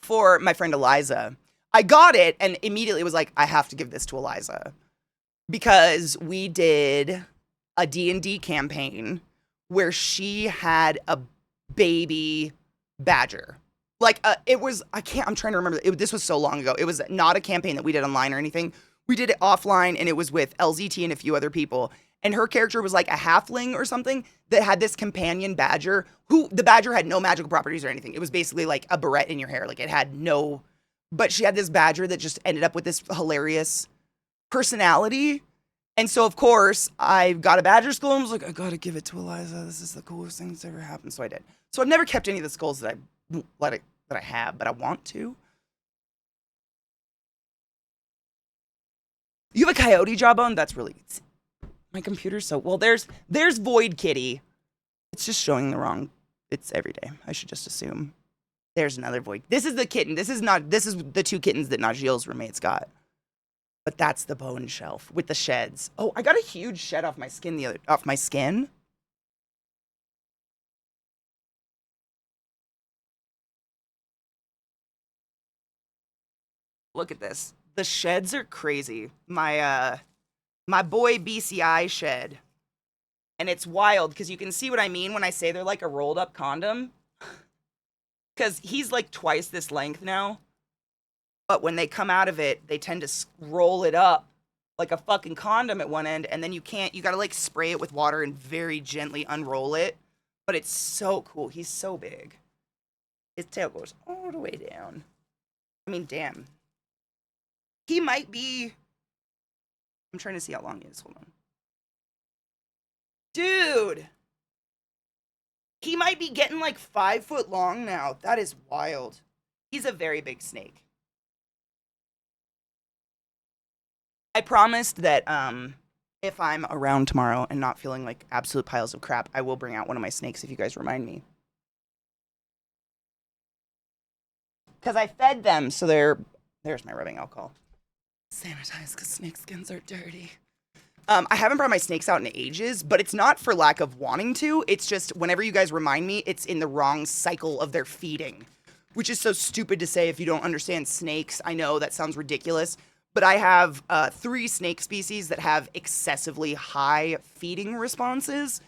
for my friend Eliza. I got it and immediately was like, I have to give this to Eliza because we did a D&D campaign where she had a baby badger. Like I'm trying to remember. This was so long ago. It was not a campaign that we did online or anything. We did it offline and it was with LZT and a few other people. And her character was like a halfling or something that had this companion badger who the badger had no magical properties or anything. It was basically like a barrette in your hair. Like it had no, but she had this badger that just ended up with this hilarious personality. And so, of course, I got a badger skull and was like, I gotta give it to Eliza. This is the coolest thing that's ever happened. So I did. So I've never kept any of the skulls that I have, but I want to. You have a coyote jawbone? That's really my computer's so well. There's Void Kitty. It's just showing the wrong. It's every day. I should just assume. There's another Void. This is the kitten. This is the two kittens that Najil's roommates got. But that's the bone shelf with the sheds. Oh, I got a huge shed off my skin. Look at this. The sheds are crazy. My boy BCI shed. And it's wild because you can see what I mean when I say they're like a rolled up condom. Because he's like twice this length now. But when they come out of it, they tend to roll it up like a fucking condom at one end. And then you gotta like spray it with water and very gently unroll it. But it's so cool. He's so big. His tail goes all the way down. I mean, damn. He might be. I'm trying to see how long he is. Hold on. Dude. He might be getting like 5 foot long now. That is wild. He's a very big snake. I promised that if I'm around tomorrow and not feeling like absolute piles of crap, I will bring out one of my snakes if you guys remind me. Because I fed them, so there's my rubbing alcohol. Sanitize because snake skins are dirty. I haven't brought my snakes out in ages, but it's not for lack of wanting to. It's just whenever you guys remind me, it's in the wrong cycle of their feeding, which is so stupid to say if you don't understand snakes. I know that sounds ridiculous, but I have 3 snake species that have excessively high feeding responses,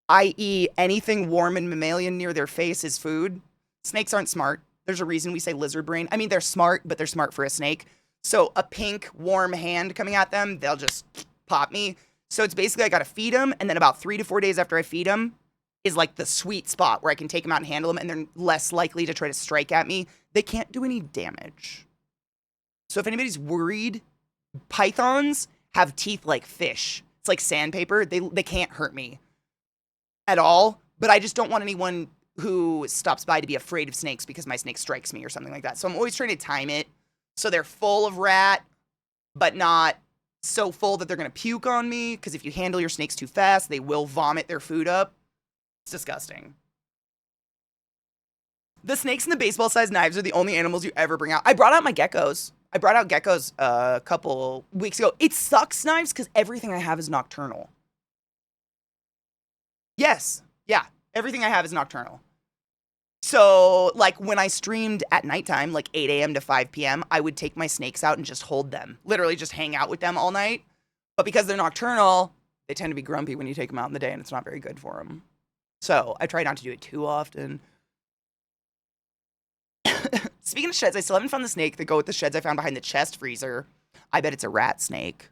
i.e. anything warm and mammalian near their face is food. Snakes aren't smart. There's a reason we say lizard brain. I mean, they're smart, but they're smart for a snake. So a pink, warm hand coming at them, they'll just pop me. So it's basically I gotta feed them, and then about 3 to 4 days after I feed them is like the sweet spot where I can take them out and handle them, and they're less likely to try to strike at me. They can't do any damage. So if anybody's worried, pythons have teeth like fish. It's like sandpaper. They can't hurt me at all, but I just don't want anyone who stops by to be afraid of snakes because my snake strikes me or something like that. So I'm always trying to time it so they're full of rat, but not so full that they're going to puke on me, because if you handle your snakes too fast, they will vomit their food up. It's disgusting. The snakes and the baseball-sized knives are the only animals you ever bring out. I brought out my geckos. I brought out geckos a couple weeks ago. It sucks, knives, because everything I have is nocturnal. Yes. Yeah. Everything I have is nocturnal. So, like, when I streamed at nighttime, like 8 a.m. to 5 p.m., I would take my snakes out and just hold them. Literally just hang out with them all night. But because they're nocturnal, they tend to be grumpy when you take them out in the day, and it's not very good for them. So, I try not to do it too often. Speaking of sheds, I still haven't found the snake that go with the sheds I found behind the chest freezer. I bet it's a rat snake.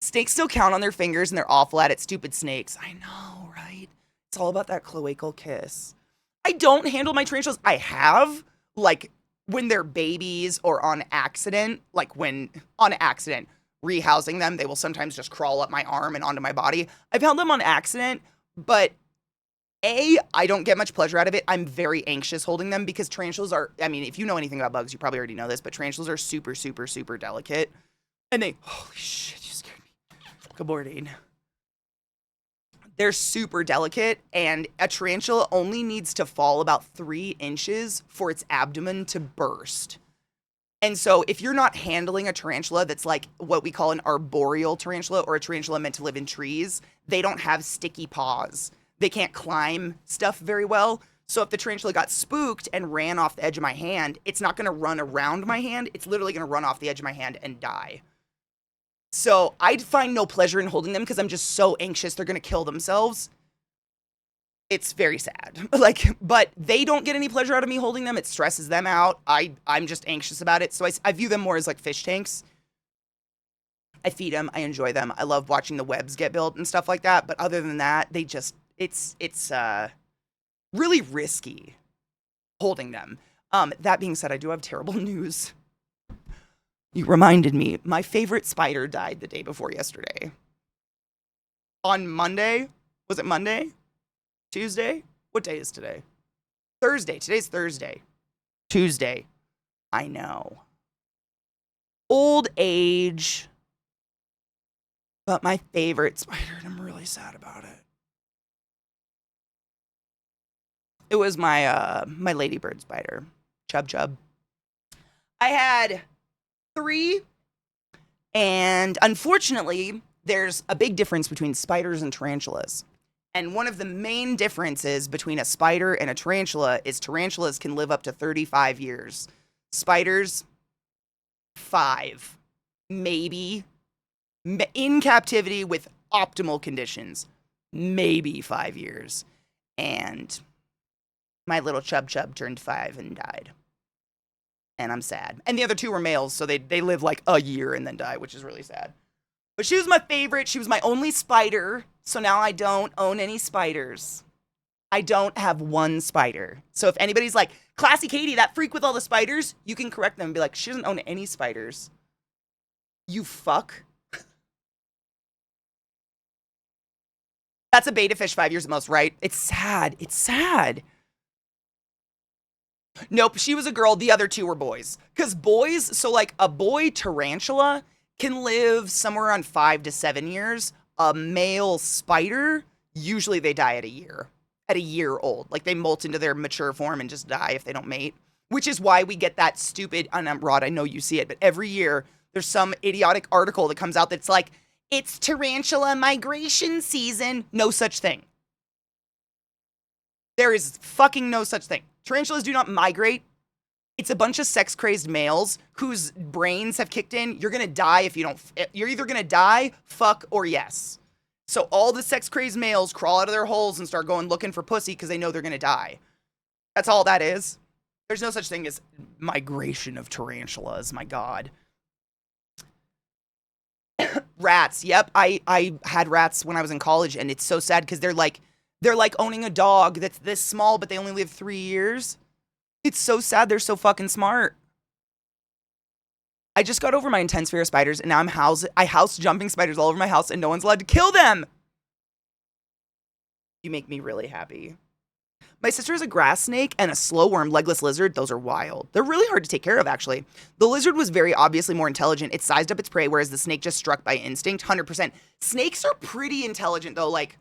Snakes still count on their fingers, and they're awful at it. Stupid snakes. I know, right? It's all about that cloacal kiss. I don't handle my tarantulas. I have, like, when they're babies or on accident, like when on accident, rehousing them, they will sometimes just crawl up my arm and onto my body. I've held them on accident, but I don't get much pleasure out of it. I'm very anxious holding them because tarantulas are, I mean, if you know anything about bugs, you probably already know this, but tarantulas are super, super, super delicate. And holy shit, you scared me. Good morning. They're super delicate, and a tarantula only needs to fall about 3 inches for its abdomen to burst. And so if you're not handling a tarantula that's like what we call an arboreal tarantula or a tarantula meant to live in trees, they don't have sticky paws. They can't climb stuff very well. So if the tarantula got spooked and ran off the edge of my hand, it's not going to run around my hand. It's literally going to run off the edge of my hand and die. So I'd find no pleasure in holding them because I'm just so anxious they're going to kill themselves. It's very sad. But they don't get any pleasure out of me holding them. It stresses them out. I'm just anxious about it. So I view them more as like fish tanks. I feed them. I enjoy them. I love watching the webs get built and stuff like that. But other than that, they just, it's really risky holding them. That being said, I do have terrible news. You reminded me, my favorite spider died the day before yesterday. On Monday, was it Monday? Tuesday? What day is today? Thursday. Today's Thursday. Tuesday. I know. Old age. But my favorite spider, and I'm really sad about it. It was my my ladybird spider. Chub. I had 3, and unfortunately, there's a big difference between spiders and tarantulas. And one of the main differences between a spider and a tarantula is tarantulas can live up to 35 years. Spiders, 5, maybe, in captivity with optimal conditions, maybe 5 years. And my little Chub turned 5 and died. And I'm sad. And the other 2 were males, so they live like a year and then die, which is really sad. But she was my favorite. She was my only spider. So now I don't own any spiders. I don't have 1 spider. So if anybody's like, ClassyKatie, that freak with all the spiders, you can correct them and be like, she doesn't own any spiders. You fuck. That's a beta fish, 5 years at most, right? It's sad. It's sad. Nope, she was a girl. The other 2 were boys. Because boys, so like a boy tarantula can live somewhere around 5 to 7 years. A male spider, usually they die at a year old. Like they molt into their mature form and just die if they don't mate. Which is why we get that stupid, and Rod, I know you see it, but every year there's some idiotic article that comes out that's like, it's tarantula migration season. No such thing. There is fucking no such thing. Tarantulas do not migrate. It's a bunch of sex-crazed males whose brains have kicked in. You're going to die if you don't... You're either going to die, fuck, or yes. So all the sex-crazed males crawl out of their holes and start going looking for pussy because they know they're going to die. That's all that is. There's no such thing as migration of tarantulas, my god. Rats. Yep, I had rats when I was in college, and it's so sad because they're like owning a dog that's this small, but they only live 3 years. It's so sad. They're so fucking smart. I just got over my intense fear of spiders, and now I house jumping spiders all over my house, and no one's allowed to kill them. You make me really happy. My sister has a grass snake and a slow worm legless lizard. Those are wild. They're really hard to take care of, actually. The lizard was very obviously more intelligent. It sized up its prey, whereas the snake just struck by instinct, 100%. Snakes are pretty intelligent, though. Like,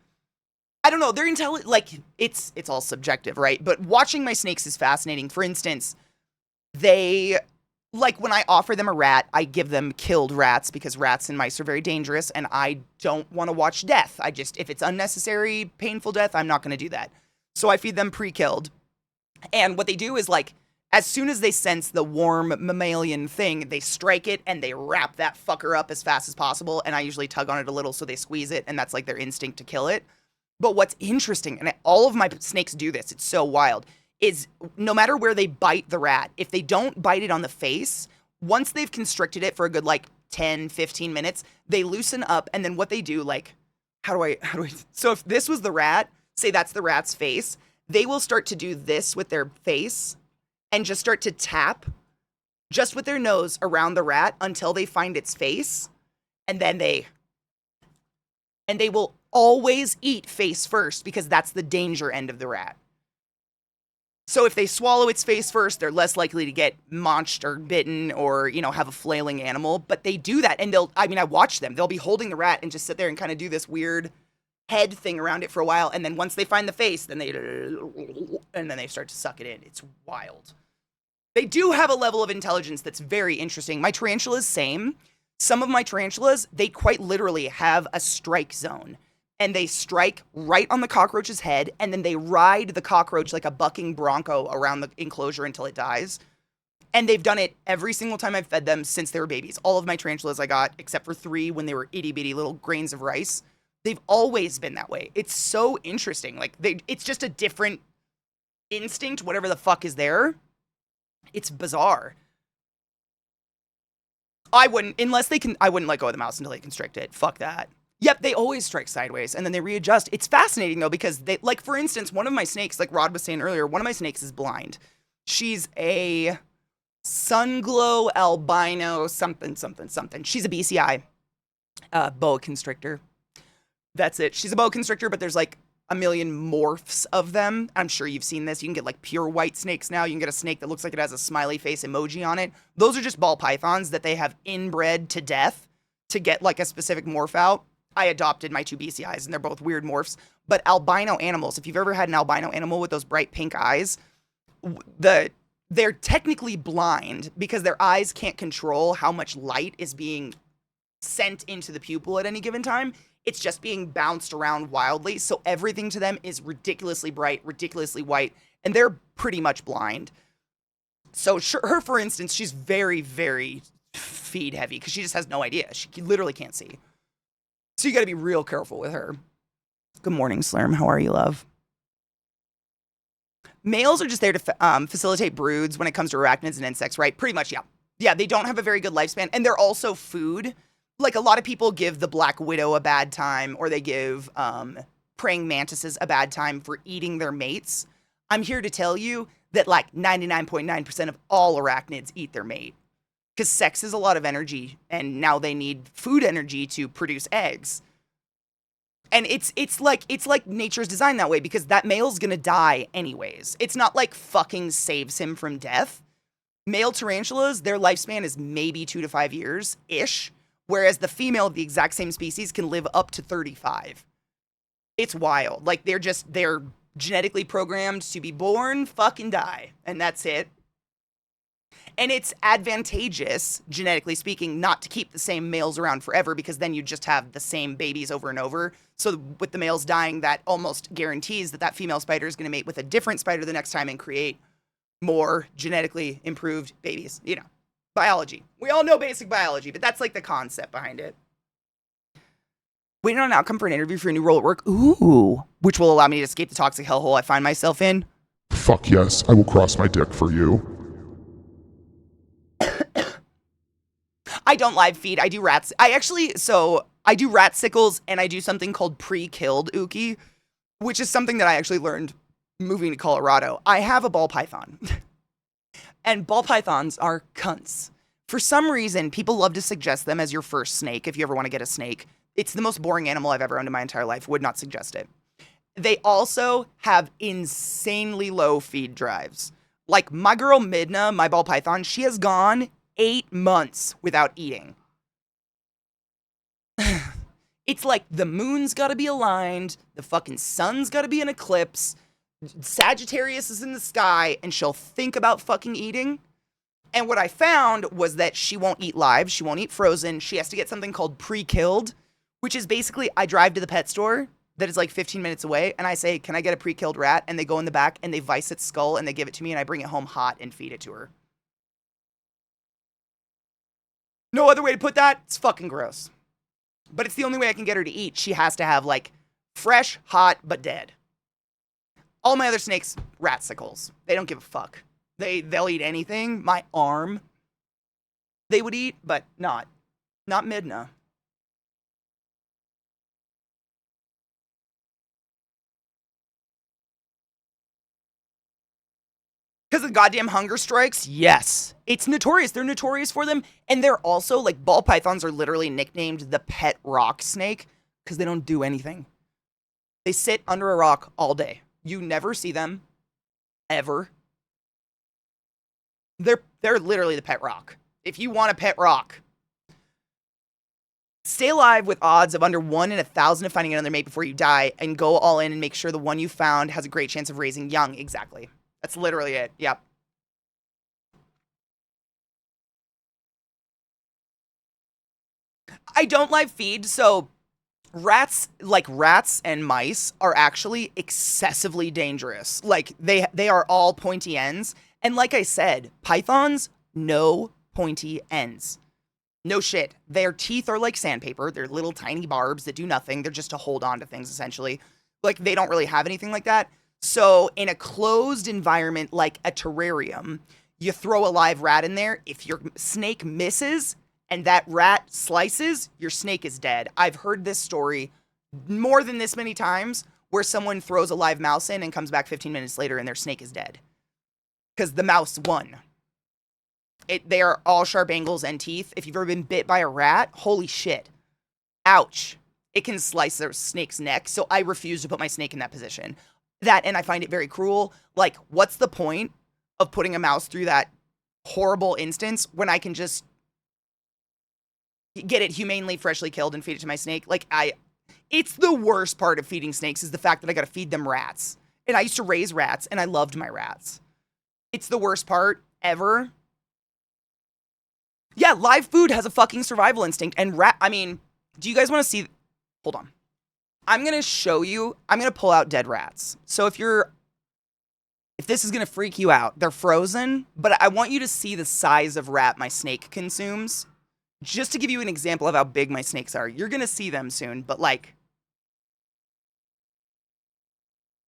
I don't know. They're intelligent. Like, it's all subjective, right? But watching my snakes is fascinating. For instance, they, like, when I offer them a rat, I give them killed rats because rats and mice are very dangerous, and I don't want to watch death. If it's unnecessary, painful death, I'm not going to do that. So I feed them pre-killed. And what they do is, like, as soon as they sense the warm mammalian thing, they strike it and they wrap that fucker up as fast as possible. And I usually tug on it a little so they squeeze it, and that's like their instinct to kill it. But what's interesting, and all of my snakes do this, it's so wild, is no matter where they bite the rat, if they don't bite it on the face, once they've constricted it for a good, like, 10, 15 minutes, they loosen up, and then what they do, like, so if this was the rat, say that's the rat's face, they will start to do this with their face and just start to tap just with their nose around the rat until they find its face, and then they will always eat face first because that's the danger end of the rat. So if they swallow its face first, they're less likely to get maunched or bitten or, have a flailing animal. But they do that. And I watch them. They'll be holding the rat and just sit there and kind of do this weird head thing around it for a while. And then once they find the face, then they start to suck it in. It's wild. They do have a level of intelligence that's very interesting. My tarantulas, same. Some of my tarantulas, they quite literally have a strike zone. And they strike right on the cockroach's head, and then they ride the cockroach like a bucking bronco around the enclosure until it dies. And they've done it every single time I've fed them since they were babies. All of my tarantulas I got, except for 3 when they were itty-bitty little grains of rice, they've always been that way. It's so interesting. Like, it's just a different instinct, whatever the fuck is there. It's bizarre. I wouldn't let go of the mouse until they constrict it. Fuck that. Yep, they always strike sideways, and then they readjust. It's fascinating, though, because they, like, for instance, one of my snakes, like Rod was saying earlier, one of my snakes is blind. She's a sunglow albino something. She's a BCI, boa constrictor. That's it. She's a boa constrictor, but there's, like, a million morphs of them. I'm sure you've seen this. You can get, like, pure white snakes now. You can get a snake that looks like it has a smiley face emoji on it. Those are just ball pythons that they have inbred to death to get, like, a specific morph out. I adopted my 2 BCIs, and they're both weird morphs. But albino animals, if you've ever had an albino animal with those bright pink eyes, they're technically blind because their eyes can't control how much light is being sent into the pupil at any given time. It's just being bounced around wildly. So everything to them is ridiculously bright, ridiculously white, and they're pretty much blind. So her, for instance, she's very, very feed heavy because she just has no idea. She literally can't see. So you got to be real careful with her. Good morning, Slurm. How are you, love? Males are just there to facilitate broods when it comes to arachnids and insects, right? Pretty much, yeah. Yeah, they don't have a very good lifespan, and they're also food. Like, a lot of people give the black widow a bad time, or they give praying mantises a bad time for eating their mates. I'm here to tell you that, like, 99.9% of all arachnids eat their mate. Because sex is a lot of energy, and now they need food energy to produce eggs. And it's like nature's designed that way, because that male's gonna die anyways. It's not like fucking saves him from death. Male tarantulas, their lifespan is maybe 2 to 5 years-ish, whereas the female of the exact same species can live up to 35. It's wild. Like, they're genetically programmed to be born, fucking die, and that's it. And it's advantageous, genetically speaking, not to keep the same males around forever, because then you just have the same babies over and over. So with the males dying, that almost guarantees that female spider is going to mate with a different spider the next time and create more genetically improved babies. Biology. We all know basic biology, but that's like the concept behind it. Waiting on an outcome for an interview for a new role at work. Ooh. Which will allow me to escape the toxic hellhole I find myself in. Fuck yes, I will cross my dick for you. I don't live feed. I do rats. I do rat sickles, and I do something called pre-killed uki, which is something that I actually learned moving to Colorado. I have a ball python. And ball pythons are cunts. For some reason, people love to suggest them as your first snake if you ever want to get a snake. It's the most boring animal I've ever owned in my entire life. Would not suggest it. They also have insanely low feed drives. Like, my girl Midna, my ball python, she has gone 8 months without eating. It's like the moon's gotta be aligned, the fucking sun's gotta be in eclipse, Sagittarius is in the sky, and she'll think about fucking eating. And what I found was that she won't eat live, she won't eat frozen, she has to get something called pre-killed, which is basically, I drive to the pet store that is like 15 minutes away, and I say, can I get a pre-killed rat? And they go in the back, and they vice its skull, and they give it to me, and I bring it home hot and feed it to her. No other way to put that, it's fucking gross. But it's the only way I can get her to eat. She has to have, like, fresh, hot, but dead. All my other snakes, rat sickles. They don't give a fuck. They'll eat anything. My arm, they would eat, but not Midna. Because of the goddamn hunger strikes? Yes. It's notorious. They're notorious for them. And they're also, like, ball pythons are literally nicknamed the pet rock snake because they don't do anything. They sit under a rock all day. You never see them, ever. They're literally the pet rock. If you want a pet rock, stay alive with odds of under 1 in 1,000 of finding another mate before you die, and go all in and make sure the one you found has a great chance of raising young. Exactly. That's literally it. Yep. I don't live feed, so rats and mice are actually excessively dangerous. Like they are all pointy ends, and like I said, pythons no pointy ends. No shit. Their teeth are like sandpaper. They're little tiny barbs that do nothing. They're just to hold on to things essentially. Like they don't really have anything like that. So in a closed environment like a terrarium, you throw a live rat in there. If your snake misses and that rat slices, your snake is dead. I've heard this story more than this many times where someone throws a live mouse in and comes back 15 minutes later and their snake is dead. Because the mouse won. They are all sharp angles and teeth. If you've ever been bit by a rat, holy shit. Ouch. It can slice their snake's neck, so I refuse to put my snake in that position. That, and I find it very cruel. Like, what's the point of putting a mouse through that horrible instance when I can just get it humanely, freshly killed and feed it to my snake? Like, it's the worst part of feeding snakes is the fact that I gotta feed them rats. And I used to raise rats, and I loved my rats. It's the worst part ever. Yeah, live food has a fucking survival instinct, and do you guys want to see? Hold on. I'm going to show you. I'm going to pull out dead rats. So if this is going to freak you out, they're frozen, but I want you to see the size of rat my snake consumes. Just to give you an example of how big my snakes are. You're going to see them soon, but like,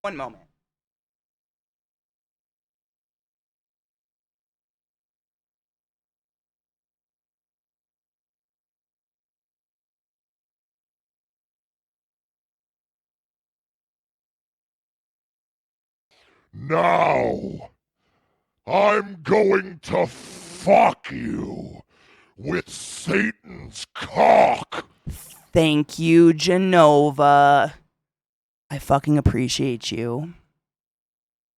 one moment. Now, I'm going to fuck you with Satan's cock. Thank you, Genova. I fucking appreciate you.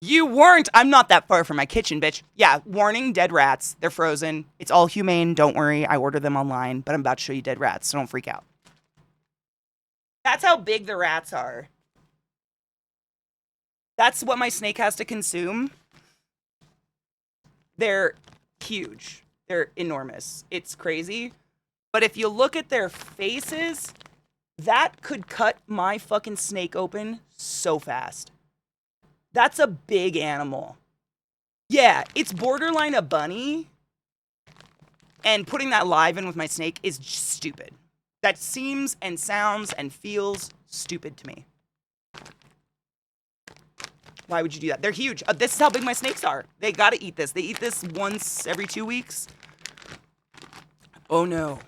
You weren't. I'm not that far from my kitchen, bitch. Yeah, warning, dead rats. They're frozen. It's all humane. Don't worry. I ordered them online, but I'm about to show you dead rats, so don't freak out. That's how big the rats are. That's what my snake has to consume. They're huge. They're enormous. It's crazy. But if you look at their faces, that could cut my fucking snake open so fast. That's a big animal. Yeah, it's borderline a bunny. And putting that live in with my snake is just stupid. That seems and sounds and feels stupid to me. Why would you do that? They're huge. This is how big my snakes are. They gotta eat this. They eat this once every 2 weeks. Oh no.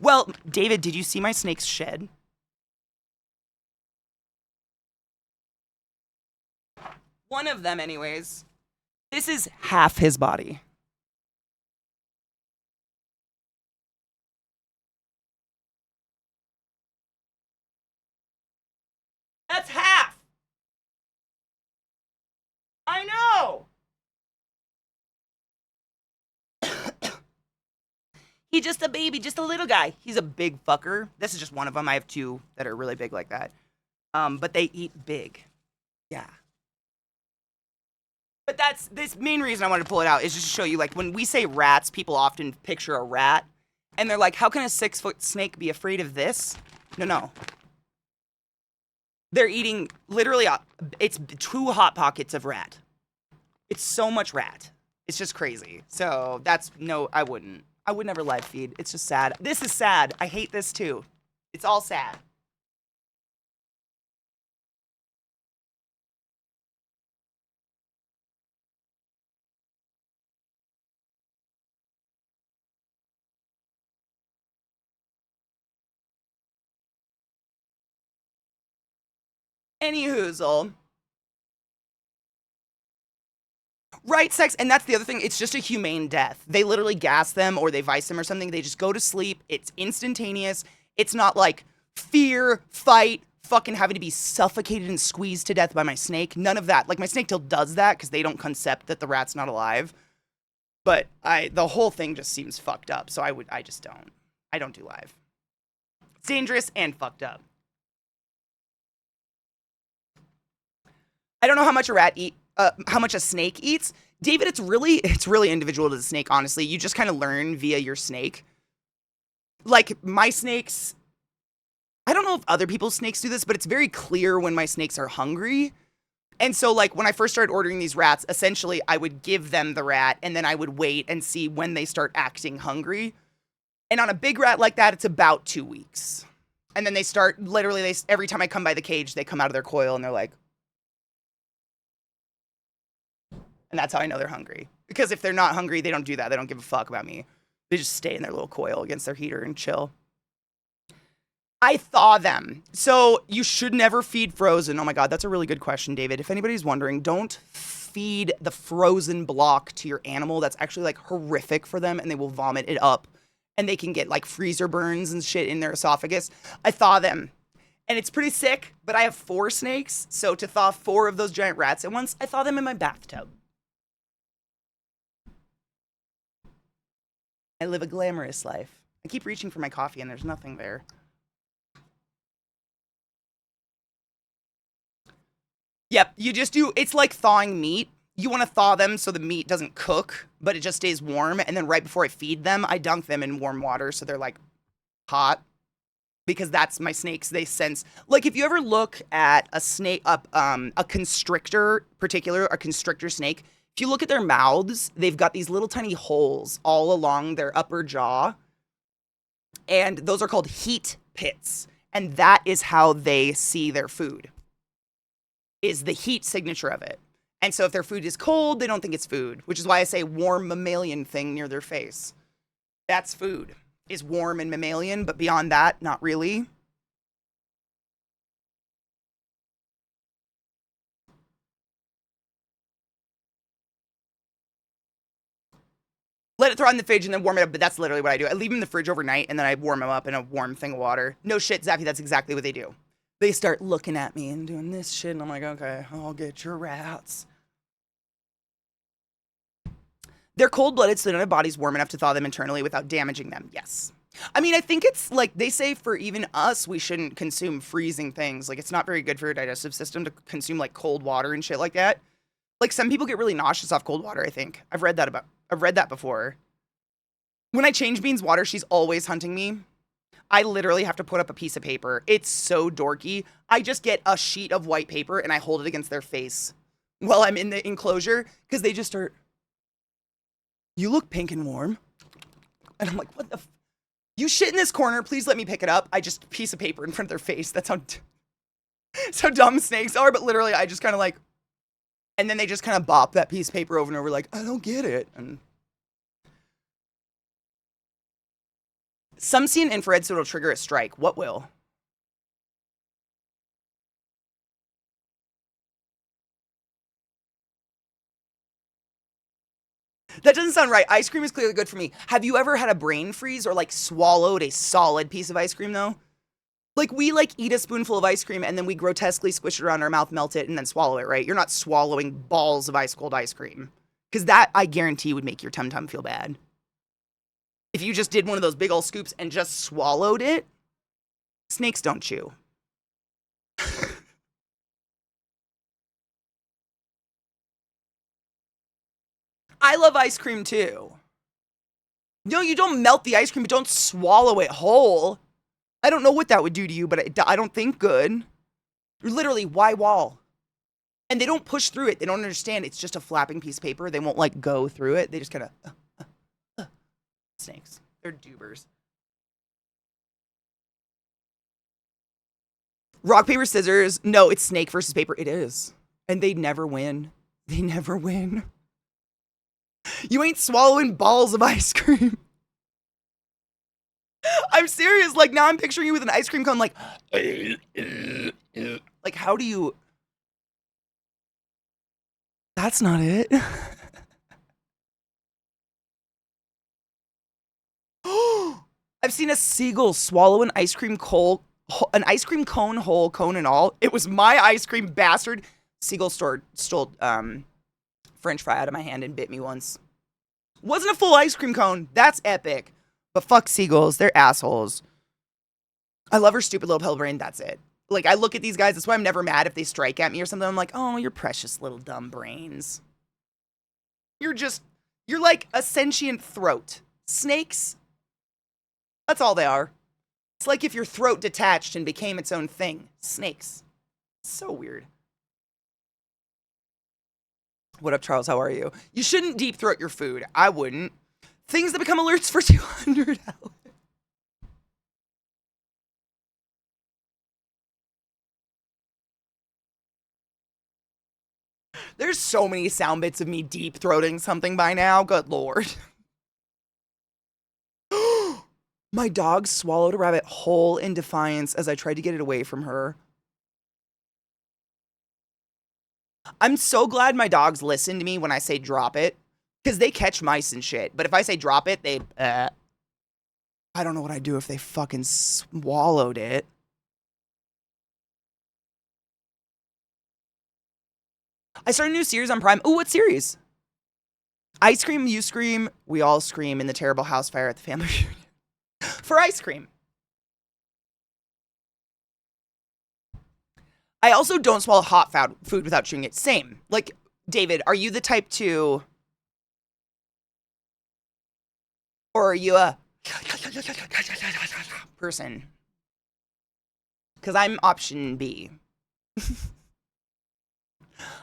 Well, David, did you see my snake's shed? One of them, anyways. This is half his body. That's half! I know! He's just a baby, just a little guy. He's a big fucker. This is just one of them. I have two that are really big like that. But they eat big. Yeah. But that's this main reason I wanted to pull it out is just to show you, like, when we say rats, people often picture a rat. And they're like, how can a 6-foot snake be afraid of this? No. They're eating literally, it's 2 hot pockets of rat. It's so much rat. It's just crazy. So that's, no, I wouldn't. I would never live feed. It's just sad. This is sad. I hate this too. It's all sad. Any hoozle. Right, sex, and that's the other thing. It's just a humane death. They literally gas them or they vice them or something. They just go to sleep. It's instantaneous. It's not like fear, fight, fucking having to be suffocated and squeezed to death by my snake. None of that. Like, my snake still does that because they don't concept that the rat's not alive. But the whole thing just seems fucked up. So I just don't. I don't do live. It's dangerous and fucked up. I don't know how much how much a snake eats. David, it's really individual to the snake, honestly. You just kind of learn via your snake. Like, my snakes, I don't know if other people's snakes do this, but it's very clear when my snakes are hungry. And so, like, when I first started ordering these rats, essentially, I would give them the rat, and then I would wait and see when they start acting hungry. And on a big rat like that, it's about 2 weeks. And then they start, literally, every time I come by the cage, they come out of their coil, and they're like... And that's how I know they're hungry. Because if they're not hungry, they don't do that. They don't give a fuck about me. They just stay in their little coil against their heater and chill. I thaw them. So you should never feed frozen. Oh my God, that's a really good question, David. If anybody's wondering, don't feed the frozen block to your animal. That's actually like horrific for them and they will vomit it up. And they can get like freezer burns and shit in their esophagus. I thaw them. And it's pretty sick, but I have 4 snakes. So to thaw 4 of those giant rats at once, I thaw them in my bathtub. I live a glamorous life. I keep reaching for my coffee and there's nothing there. Yep, you just do, it's like thawing meat. You want to thaw them so the meat doesn't cook, but it just stays warm. And then right before I feed them, I dunk them in warm water so they're like hot. Because that's my snakes, they sense. Like if you ever look at a snake, a constrictor, a constrictor snake, if you look at their mouths, they've got these little tiny holes all along their upper jaw. And those are called heat pits. And that is how they see their food, is the heat signature of it. And so if their food is cold, they don't think it's food, which is why I say warm mammalian thing near their face. That's food, is warm and mammalian, but beyond that, not really. Let it thaw in the fridge and then warm it up, but that's literally what I do. I leave them in the fridge overnight and then I warm them up in a warm thing of water. No shit, Zaffy, that's exactly what they do. They start looking at me and doing this shit, and I'm like, okay, I'll get your rats. They're cold-blooded, so they don't have bodies warm enough to thaw them internally without damaging them, yes. I mean, I think it's like, they say for even us, we shouldn't consume freezing things. Like, it's not very good for your digestive system to consume, like, cold water and shit like that. Like, some people get really nauseous off cold water, I think. I've read that before. When I change Bean's water, she's always hunting me. I literally have to put up a piece of paper. It's so dorky. I just get a sheet of white paper and I hold it against their face while I'm in the enclosure because they just start, you look pink and warm. And I'm like, what the you shit in this corner, please let me pick it up. I just piece of paper in front of their face. That's how dumb snakes are, but literally I just kind of like, and then they just kind of bop that piece of paper over and over like, I don't get it. And some see an infrared, so it'll trigger a strike. What will? That doesn't sound right. Ice cream is clearly good for me. Have you ever had a brain freeze or like swallowed a solid piece of ice cream though? Like we like eat a spoonful of ice cream and then we grotesquely squish it around our mouth, melt it, and then swallow it, right? You're not swallowing balls of ice cold ice cream. Because that, I guarantee, would make your tum-tum feel bad. If you just did one of those big old scoops and just swallowed it, snakes don't chew. I love ice cream too. No, you don't melt the ice cream, but don't swallow it whole. I don't know what that would do to you, but I don't think good. Literally, why wall? And they don't push through it. They don't understand. It's just a flapping piece of paper. They won't like go through it. They just kind of, snakes. They're dubers. Rock, paper, scissors. No, it's snake versus paper. It is. And they never win. They never win. You ain't swallowing balls of ice cream. I'm serious. Like, now I'm picturing you with an ice cream cone, like, how do you... That's not it. I've seen a seagull swallow an ice cream cone an ice cream cone, whole cone and all. It was my ice cream, bastard. Seagull stole French fry out of my hand and bit me once. Wasn't a full ice cream cone. That's epic. But fuck seagulls. They're assholes. I love her stupid little pale brain. That's it. Like, I look at these guys. That's why I'm never mad if they strike at me or something. I'm like, oh, you're precious little dumb brains. You're like a sentient throat. Snakes, that's all they are. It's like if your throat detached and became its own thing. Snakes. So weird. What up, Charles? How are you? You shouldn't deep throat your food. I wouldn't. Things that become alerts for 200 hours. There's so many sound bits of me deep throating something by now. Good lord. My dog swallowed a rabbit whole in defiance as I tried to get it away from her. I'm so glad my dogs listen to me when I say drop it, because they catch mice and shit. But if I say drop it, I don't know what I'd do if they fucking swallowed it. I started a new series on Prime. Ooh, what series? I scream, you scream, we all scream in the terrible house fire at the family reunion. For ice cream. I also don't swallow hot food without chewing it. Same. Like, David, are you the type to... Or are you a... person? Because I'm option B.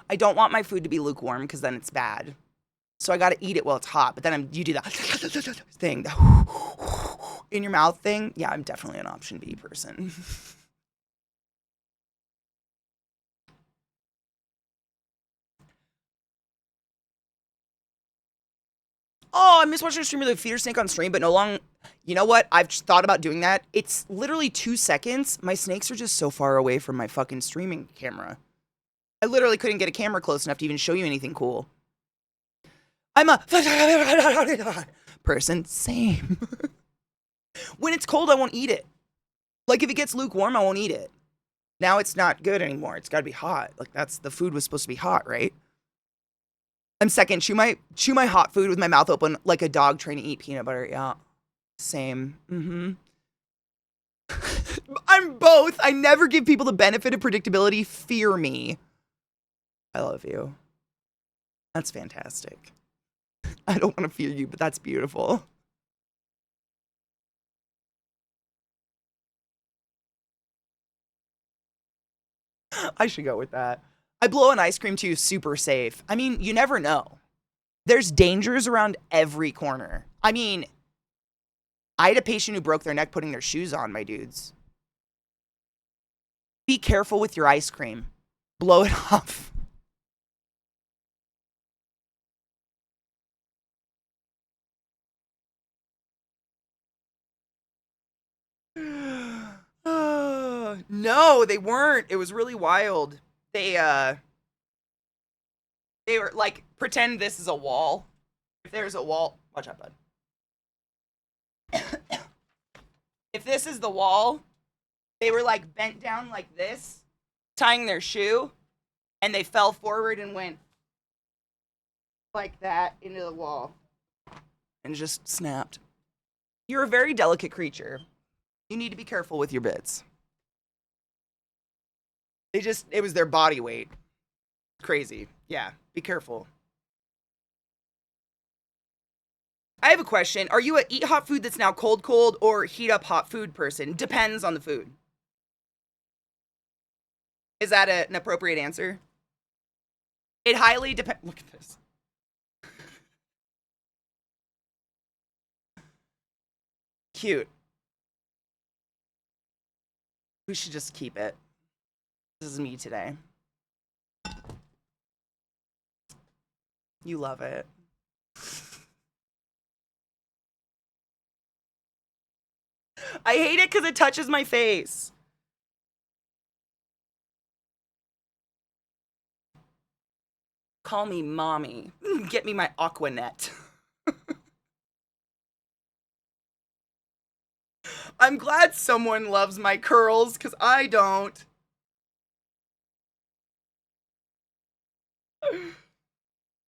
I don't want my food to be lukewarm because then it's bad. So I gotta eat it while it's hot. But then you do that thing, the in your mouth thing. Yeah, I'm definitely an option B person. Oh, I miss watching a streamer with a feeder snake on stream, but no long. You know what? I've thought about doing that. It's literally 2 seconds. My snakes are just so far away from my fucking streaming camera. I literally couldn't get a camera close enough to even show you anything cool. I'm a person. Same. When it's cold, I won't eat it. Like, if it gets lukewarm, I won't eat it. Now it's not good anymore. It's gotta be hot. Like, the food was supposed to be hot, right? I'm second. Chew my hot food with my mouth open like a dog trying to eat peanut butter. Yeah. Same. Mm-hmm. I'm both. I never give people the benefit of predictability. Fear me. I love you. That's fantastic. I don't want to fear you, but that's beautiful. I should go with that. I blow an ice cream too, super safe. I mean, you never know. There's dangers around every corner. I mean, I had a patient who broke their neck putting their shoes on, my dudes. Be careful with your ice cream. Blow it off. No, they weren't. It was really wild. They were like, pretend this is a wall. If there's a wall, watch out, bud. If this is the wall, they were like bent down like this, tying their shoe, and they fell forward and went like that into the wall and just snapped. You're a very delicate creature. You need to be careful with your bits. It was their body weight. Crazy. Yeah, be careful. I have a question. Are you a eat hot food that's now cold or heat up hot food person? Depends on the food. Is that an appropriate answer? It highly depends. Look at this. Cute. We should just keep it. This is me today. You love it. I hate it because it touches my face. Call me mommy. Get me my Aquanet. I'm glad someone loves my curls, because I don't.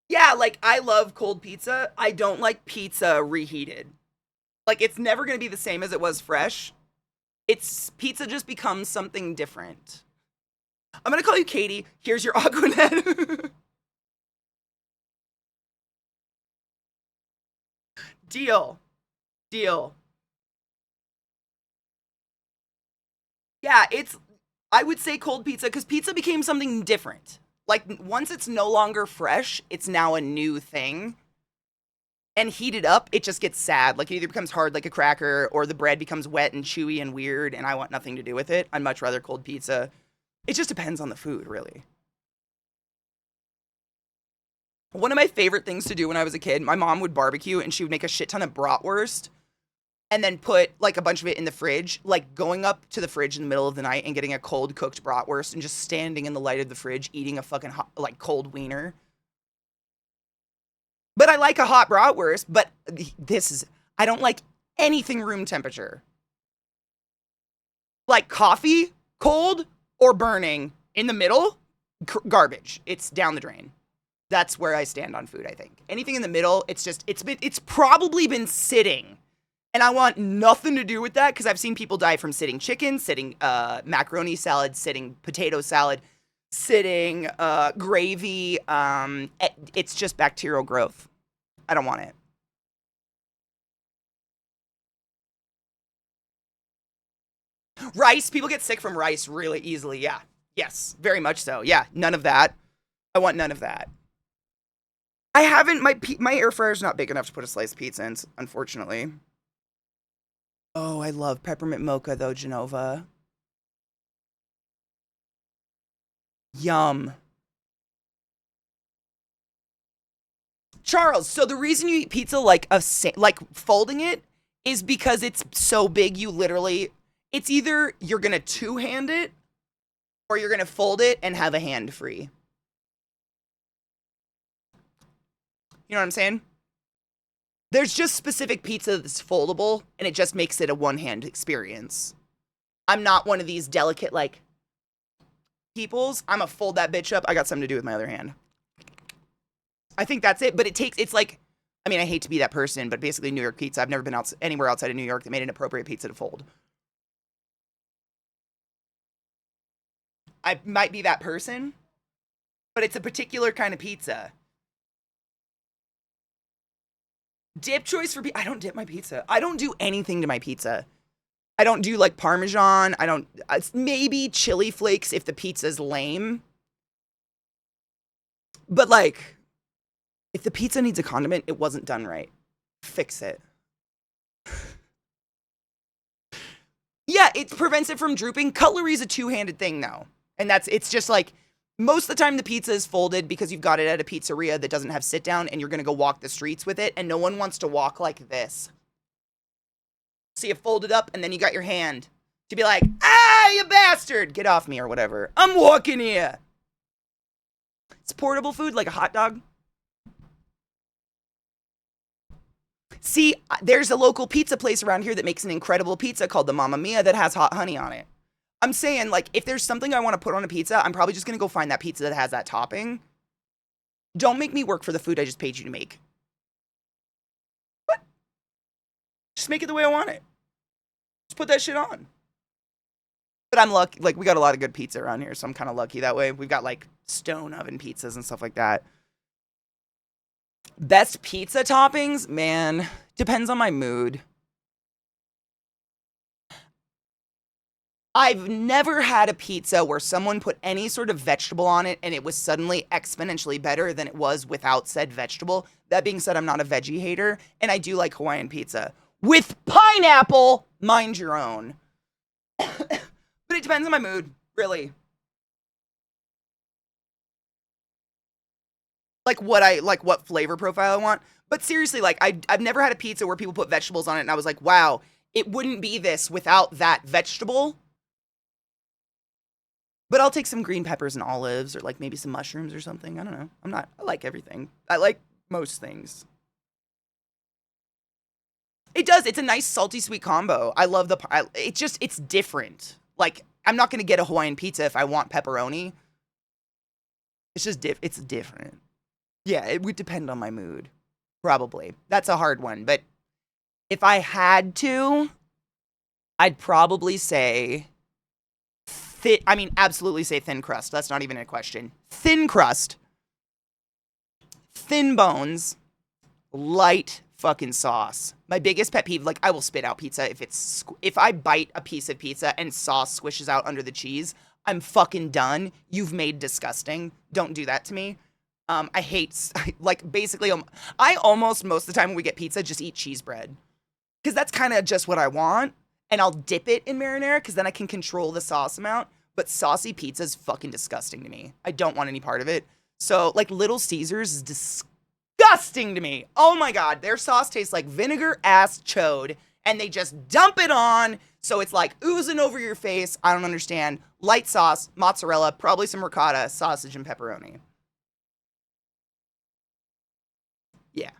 Yeah, like, I love cold pizza. I don't like pizza reheated. Like, it's never going to be the same as it was fresh. It's pizza just becomes something different. I'm going to call you Katie. Here's your Aquanet. Deal. Deal. Yeah, I would say cold pizza because pizza became something different. Like, once it's no longer fresh, it's now a new thing. And heated up, it just gets sad. Like, it either becomes hard like a cracker or the bread becomes wet and chewy and weird, and I want nothing to do with it. I'd much rather cold pizza. It just depends on the food, really. One of my favorite things to do when I was a kid, my mom would barbecue and she would make a shit ton of bratwurst and then put like a bunch of it in the fridge, like going up to the fridge in the middle of the night and getting a cold cooked bratwurst and just standing in the light of the fridge eating a fucking hot, like cold wiener. But I like a hot bratwurst, but I don't like anything room temperature. Like coffee, cold or burning in the middle, garbage. It's down the drain. That's where I stand on food, I think. Anything in the middle, it's probably been sitting. And I want nothing to do with that because I've seen people die from sitting chicken, sitting macaroni salad, sitting potato salad, sitting gravy. It's just bacterial growth. I don't want it. Rice, people get sick from rice really easily. Yeah. Yes, very much so. Yeah, none of that. I want none of that. I haven't. My air fryer's not big enough to put a sliced pizza in, unfortunately. Oh, I love peppermint mocha though, Genova. Yum. Charles, so the reason you eat pizza like like folding it is because it's so big you literally it's either you're going to two-hand it or you're going to fold it and have a hand free. You know what I'm saying? There's just specific pizza that's foldable and it just makes it a one-hand experience. I'm not one of these delicate like peoples. I'm gonna fold that bitch up. I got something to do with my other hand. I think that's it, but it's like, I mean, I hate to be that person, but basically New York pizza. I've never been anywhere outside of New York that made an appropriate pizza to fold. I might be that person, but it's a particular kind of pizza. Dip choice for I don't dip my pizza. I don't do anything to my pizza. I don't do like Parmesan. I don't, it's maybe chili flakes if the pizza's lame. But like, if the pizza needs a condiment, it wasn't done right. Fix it. Yeah, it prevents it from drooping. Cutlery is a two-handed thing though. And it's just like, most of the time the pizza is folded because you've got it at a pizzeria that doesn't have sit down and you're gonna go walk the streets with it and no one wants to walk like this. So you fold it up and then you got your hand to be like, ah, you bastard, get off me or whatever. I'm walking here. It's portable food like a hot dog. See, there's a local pizza place around here that makes an incredible pizza called the Mamma Mia that has hot honey on it. I'm saying, like, if there's something I want to put on a pizza, I'm probably just going to go find that pizza that has that topping. Don't make me work for the food I just paid you to make. What? Just make it the way I want it. Just put that shit on. But I'm lucky, like, we got a lot of good pizza around here, so I'm kind of lucky that way. We've got, like, stone oven pizzas and stuff like that. Best pizza toppings? Man, depends on my mood. I've never had a pizza where someone put any sort of vegetable on it and it was suddenly exponentially better than it was without said vegetable. That being said, I'm not a veggie hater, and I do like Hawaiian pizza. With pineapple, mind your own. But it depends on my mood, really. Like what flavor profile I want. But seriously, like I've never had a pizza where people put vegetables on it and I was like, wow, it wouldn't be this without that vegetable. But I'll take some green peppers and olives or like maybe some mushrooms or something. I don't know. I like everything. I like most things. It does. It's a nice salty sweet combo. I love it's different. Like, I'm not gonna get a Hawaiian pizza if I want pepperoni. It's just it's different. Yeah, it would depend on my mood. Probably. That's a hard one, but if I had to, I'd probably say absolutely say thin crust. That's not even a question. Thin crust, thin bones, light fucking sauce. My biggest pet peeve, like, I will spit out pizza if I bite a piece of pizza and sauce squishes out under the cheese. I'm fucking done. You've made disgusting. Don't do that to me. I hate, like, basically, I almost, most of the time when we get pizza, just eat cheese bread. Because that's kind of just what I want. And I'll dip it in marinara because then I can control the sauce amount. But saucy pizza is fucking disgusting to me. I don't want any part of it. So, like, Little Caesars is disgusting to me. Oh my God. Their sauce tastes like vinegar ass chode. And they just dump it on. So it's like oozing over your face. I don't understand. Light sauce, mozzarella, probably some ricotta, sausage, and pepperoni. Yeah.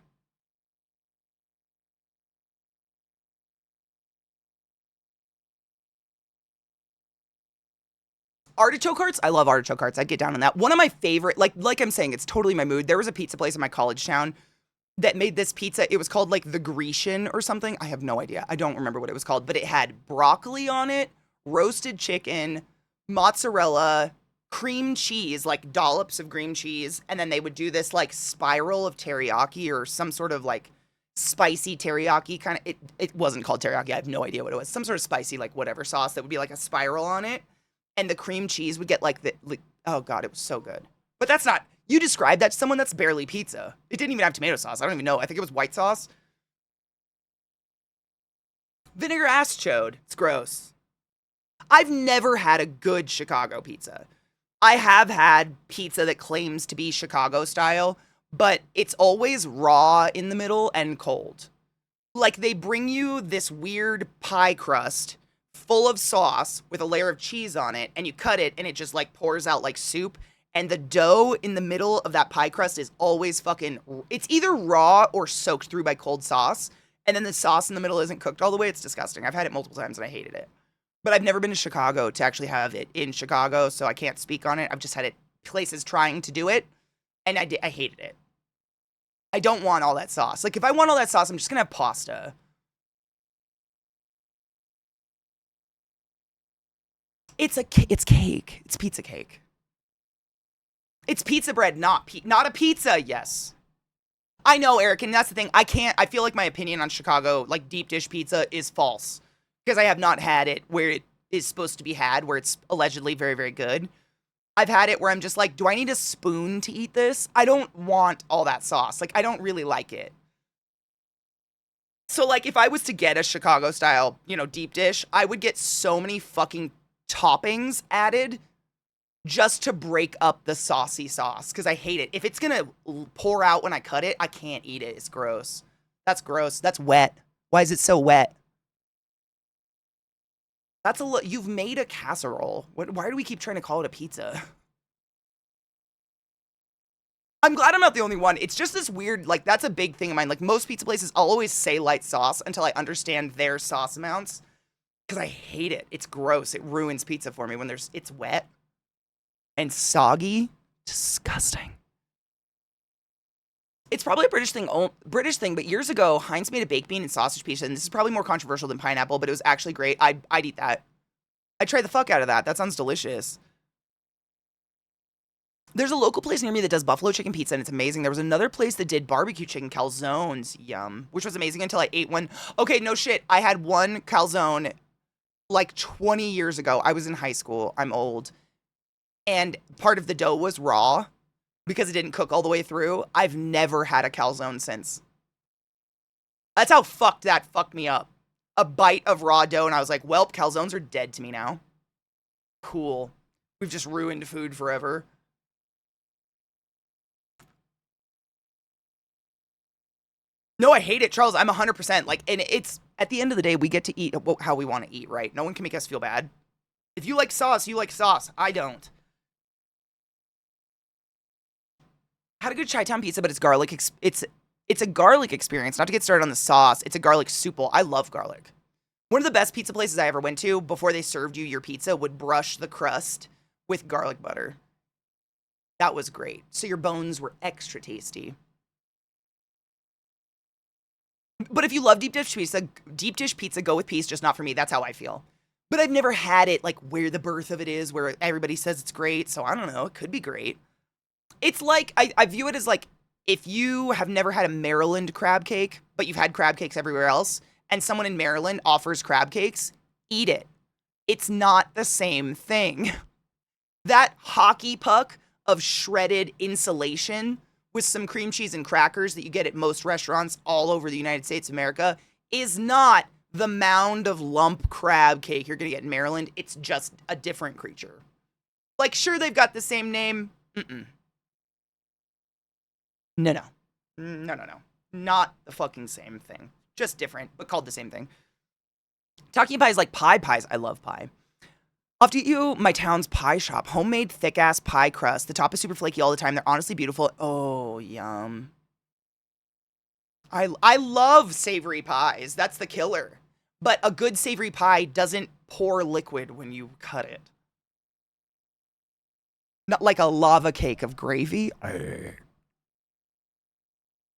Artichoke hearts? I love artichoke hearts. I'd get down on that. One of my favorite, like I'm saying, it's totally my mood. There was a pizza place in my college town that made this pizza. It was called like the Grecian or something. I have no idea. I don't remember what it was called, but it had broccoli on it, roasted chicken, mozzarella, cream cheese, like dollops of cream cheese, and then they would do this like spiral of teriyaki or some sort of like spicy teriyaki kind of. It wasn't called teriyaki. I have no idea what it was. Some sort of spicy like whatever sauce that would be like a spiral on it, and the cream cheese would get oh God, it was so good. But that's not. You described that to someone, that's barely pizza. It didn't even have tomato sauce. I don't even know. I think it was white sauce. Vinegar ass chode. It's gross. I've never had a good Chicago pizza. I have had pizza that claims to be Chicago style, but it's always raw in the middle and cold. Like, they bring you this weird pie crust full of sauce with a layer of cheese on it, and you cut it, and it just, like, pours out like soup. And the dough in the middle of that pie crust is always it's either raw or soaked through by cold sauce. And then the sauce in the middle isn't cooked all the way. It's disgusting. I've had it multiple times and I hated it. But I've never been to Chicago to actually have it in Chicago, so I can't speak on it. I've just had it places trying to do it, and I hated it. I don't want all that sauce. Like, if I want all that sauce, I'm just gonna have pasta. It's cake. It's pizza cake. It's pizza bread, not a pizza, yes. I know, Eric, and that's the thing. I feel like my opinion on Chicago, like, deep dish pizza is false. Because I have not had it where it is supposed to be had, where it's allegedly very, very good. I've had it where I'm just like, do I need a spoon to eat this? I don't want all that sauce. Like, I don't really like it. So, like, if I was to get a Chicago style, deep dish, I would get so many fucking toppings added just to break up the saucy sauce, because I hate it. If it's gonna pour out when I cut it, I can't eat it. It's gross. That's gross. That's wet. Why is it so wet? That's you've made a casserole. Why do we keep trying to call it a pizza? I'm glad I'm not the only one. It's just this weird, like, that's a big thing of mine. Like, most pizza places, I'll always say light sauce until I understand their sauce amounts, because I hate it. It's gross. It ruins pizza for me when it's wet and soggy. Disgusting. It's probably a British thing, but years ago, Heinz made a baked bean and sausage pizza, and this is probably more controversial than pineapple, but it was actually great. I'd eat that. I'd try the fuck out of that. That sounds delicious. There's a local place near me that does buffalo chicken pizza, and it's amazing. There was another place that did barbecue chicken calzones, yum, which was amazing until I ate one. Okay, no shit. I had one calzone like 20 years ago. I was in high school. I'm old. And part of the dough was raw because it didn't cook all the way through. I've never had a calzone since. That's how that fucked me up. A bite of raw dough, and I was like, well, calzones are dead to me now. Cool. We've just ruined food forever. No, I hate it, Charles. I'm 100%. Like, and it's, at the end of the day, we get to eat how we want to eat, right? No one can make us feel bad. If you like sauce, you like sauce. I don't. Had a good Chi-Town pizza, but it's garlic. It's It's a garlic experience. Not to get started on the sauce, it's a garlic souple. I love garlic. One of the best pizza places I ever went to, before they served you your pizza, would brush the crust with garlic butter. That was great. So your bones were extra tasty. But if you love deep dish pizza, go with peas, just not for me. That's how I feel. But I've never had it like where the birth of it is, where everybody says it's great. So I don't know. It could be great. It's like, I view it as like if you have never had a Maryland crab cake, but you've had crab cakes everywhere else, and someone in Maryland offers crab cakes, eat it. It's not the same thing. That hockey puck of shredded insulation with some cream cheese and crackers that you get at most restaurants all over the United States of America is not the mound of lump crab cake you're going to get in Maryland. It's just a different creature. Like, sure, they've got the same name. Mm-mm. No. Not the fucking same thing. Just different, but called the same thing. Talking pies like pie pies. I love pie. I'll have to get you my town's pie shop. Homemade thick-ass pie crust. The top is super flaky all the time. They're honestly beautiful. Oh, yum. I love savory pies. That's the killer. But a good savory pie doesn't pour liquid when you cut it. Not like a lava cake of gravy.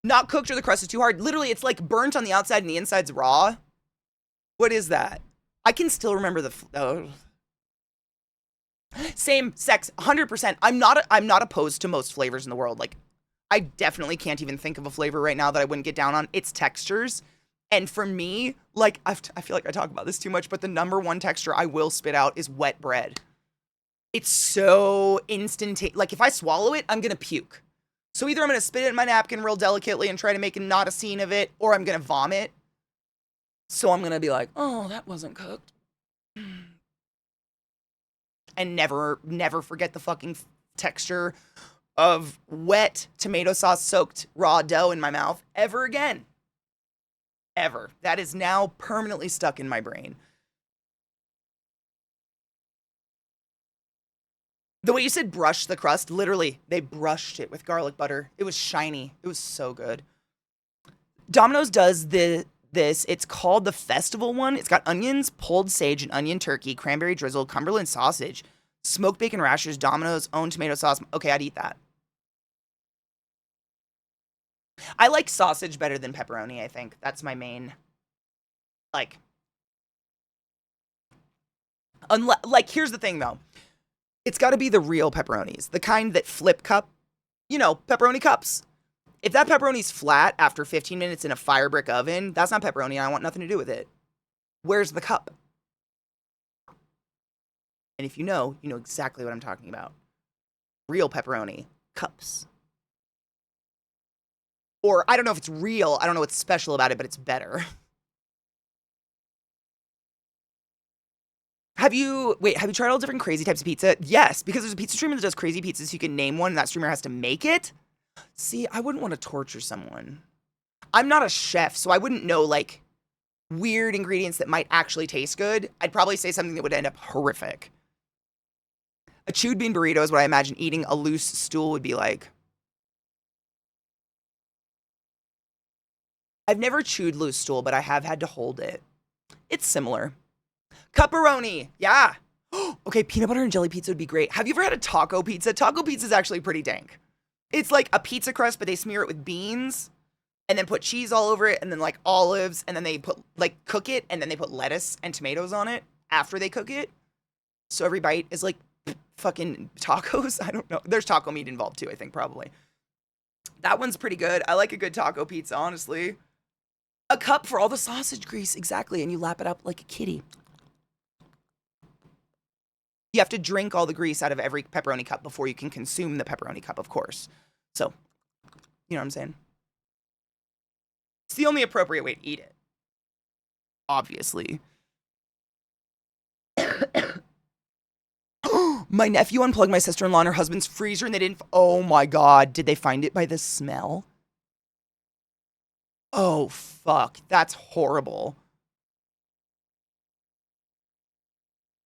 Not cooked or the crust is too hard. Literally, it's like burnt on the outside and the inside's raw. What is that? I can still remember the... Same sex, 100%. I'm not opposed to most flavors in the world. Like, I definitely can't even think of a flavor right now that I wouldn't get down on. It's textures. And for me, like, I feel like I talk about this too much, but the number one texture I will spit out is wet bread. It's so instantaneous. Like, if I swallow it, I'm going to puke. So either I'm going to spit it in my napkin real delicately and try to make not a scene of it, or I'm going to vomit. So I'm going to be like, oh, that wasn't cooked. And never forget the fucking texture of wet tomato sauce soaked raw dough in my mouth ever again. Ever. That is now permanently stuck in my brain. The way you said brush the crust, literally, they brushed it with garlic butter. It was shiny. It was so good. Domino's does this. It's called the festival one. It's got onions, pulled sage, and onion turkey, cranberry drizzle, Cumberland sausage, smoked bacon rashers, Domino's own tomato sauce. Okay, I'd eat that. I like sausage better than pepperoni, I think. That's my main, like, here's the thing, though. It's got to be the real pepperonis, the kind that flip cup, pepperoni cups. If that pepperoni's flat after 15 minutes in a fire brick oven, that's not pepperoni, and I want nothing to do with it. Where's the cup? And if you know exactly what I'm talking about. Real pepperoni, cups. Or I don't know if it's real, I don't know what's special about it, but it's better. Have you tried all different crazy types of pizza? Yes, because there's a pizza streamer that does crazy pizzas, so you can name one, and that streamer has to make it. See, I wouldn't want to torture someone. I'm not a chef, so I wouldn't know, like, weird ingredients that might actually taste good. I'd probably say something that would end up horrific. A chewed bean burrito is what I imagine eating a loose stool would be like. I've never chewed loose stool, but I have had to hold it. It's similar. Pepperoni, yeah. Okay, peanut butter and jelly pizza would be great. Have you ever had a taco pizza? Taco pizza is actually pretty dank. It's like a pizza crust, but they smear it with beans and then put cheese all over it and then like olives and then they put cook it and then they put lettuce and tomatoes on it after they cook it. So every bite is like fucking tacos. I don't know. There's taco meat involved too, I think, probably. That one's pretty good. I like a good taco pizza, honestly. A cup for all the sausage grease, exactly, and you lap it up like a kitty. You have to drink all the grease out of every pepperoni cup before you can consume the pepperoni cup, of course. So, you know what I'm saying? It's the only appropriate way to eat it. Obviously. My nephew unplugged my sister-in-law and her husband's freezer and they didn't... Oh my God. Did they find it by the smell? Oh, fuck. That's horrible.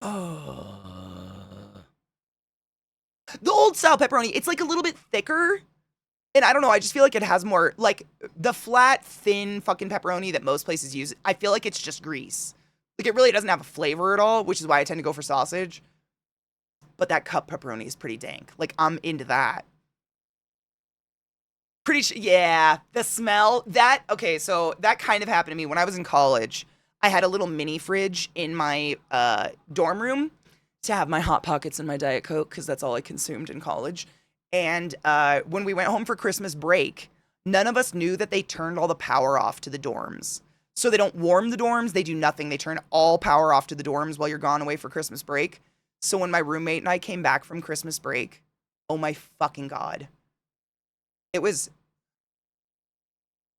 Oh. The old style pepperoni, it's like a little bit thicker. And I don't know, I just feel like it has more, like, the flat, thin fucking pepperoni that most places use, I feel like it's just grease. Like, it really doesn't have a flavor at all, which is why I tend to go for sausage. But that cup pepperoni is pretty dank. Like, I'm into that. Pretty sure, yeah. The smell, okay, so that kind of happened to me when I was in college. I had a little mini fridge in my dorm room to have my Hot Pockets and my Diet Coke, because that's all I consumed in college. And when we went home for Christmas break, none of us knew that they turned all the power off to the dorms. So they don't warm the dorms, they do nothing. They turn all power off to the dorms while you're gone away for Christmas break. So when my roommate and I came back from Christmas break, oh my fucking God. It was,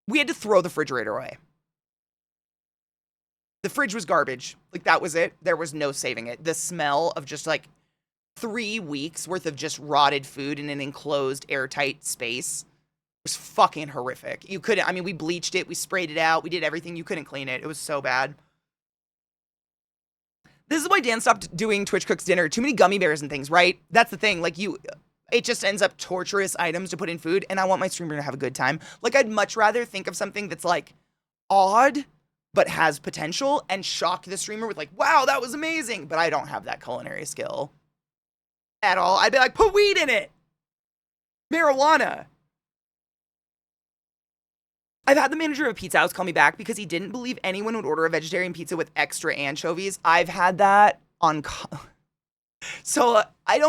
we had to throw the refrigerator away. The fridge was garbage. Like, that was it. There was no saving it. The smell of just like 3 weeks worth of just rotted food in an enclosed, airtight space was fucking horrific. You couldn't, I mean, we bleached it, we sprayed it out, we did everything. You couldn't clean it. It was so bad. This is why Dan stopped doing Twitch Cooks Dinner. Too many gummy bears and things, right? That's the thing. Like, it just ends up torturous items to put in food, and I want my streamer to have a good time. Like, I'd much rather think of something that's like odd but has potential and shock the streamer with like, wow, that was amazing. But I don't have that culinary skill at all. I'd be like, put weed in it. Marijuana. I've had the manager of a pizza house call me back because he didn't believe anyone would order a vegetarian pizza with extra anchovies. I've had that on... So I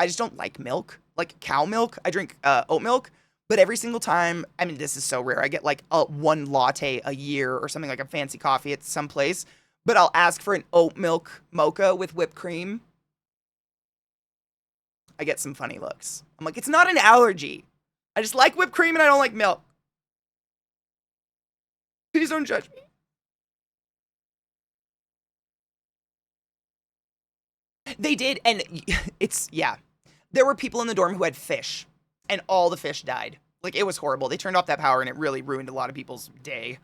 just don't like milk, like cow milk. I drink oat milk. But every single time, I mean, this is so rare. I get like one latte a year or something, like a fancy coffee at some place. But I'll ask for an oat milk mocha with whipped cream. I get some funny looks. I'm like, it's not an allergy. I just like whipped cream and I don't like milk. Please don't judge me. They did, and yeah. There were people in the dorm who had fish, and all the fish died. Like, it was horrible. They turned off that power, and it really ruined a lot of people's day.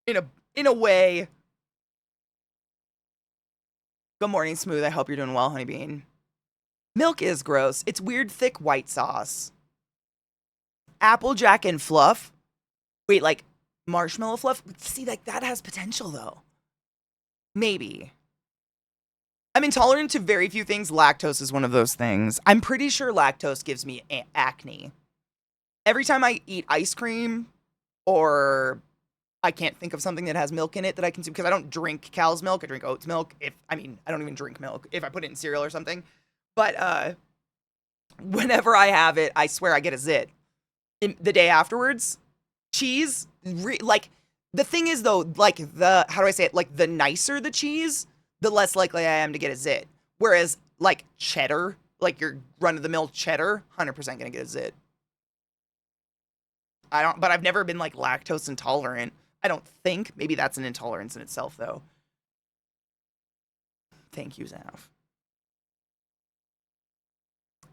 In a way. Good morning, Smooth. I hope you're doing well, Honeybean. Milk is gross. It's weird, thick white sauce. Applejack and fluff. Wait, like marshmallow fluff? See, like, that has potential, though. Maybe. I'm intolerant to very few things. Lactose is one of those things. I'm pretty sure lactose gives me acne. Every time I eat ice cream, or I can't think of something that has milk in it that I consume, because I don't drink cow's milk. I drink oat's milk. I don't even drink milk if I put it in cereal or something. But whenever I have it, I swear I get a zit. The day afterwards, cheese, like, the thing is, though, like, how do I say it? Like, the nicer the cheese, the less likely I am to get a zit. Whereas, like, cheddar, like your run-of-the-mill cheddar, 100% gonna get a zit. But I've never been, like, lactose intolerant. I don't think. Maybe that's an intolerance in itself, though. Thank you, Zanov.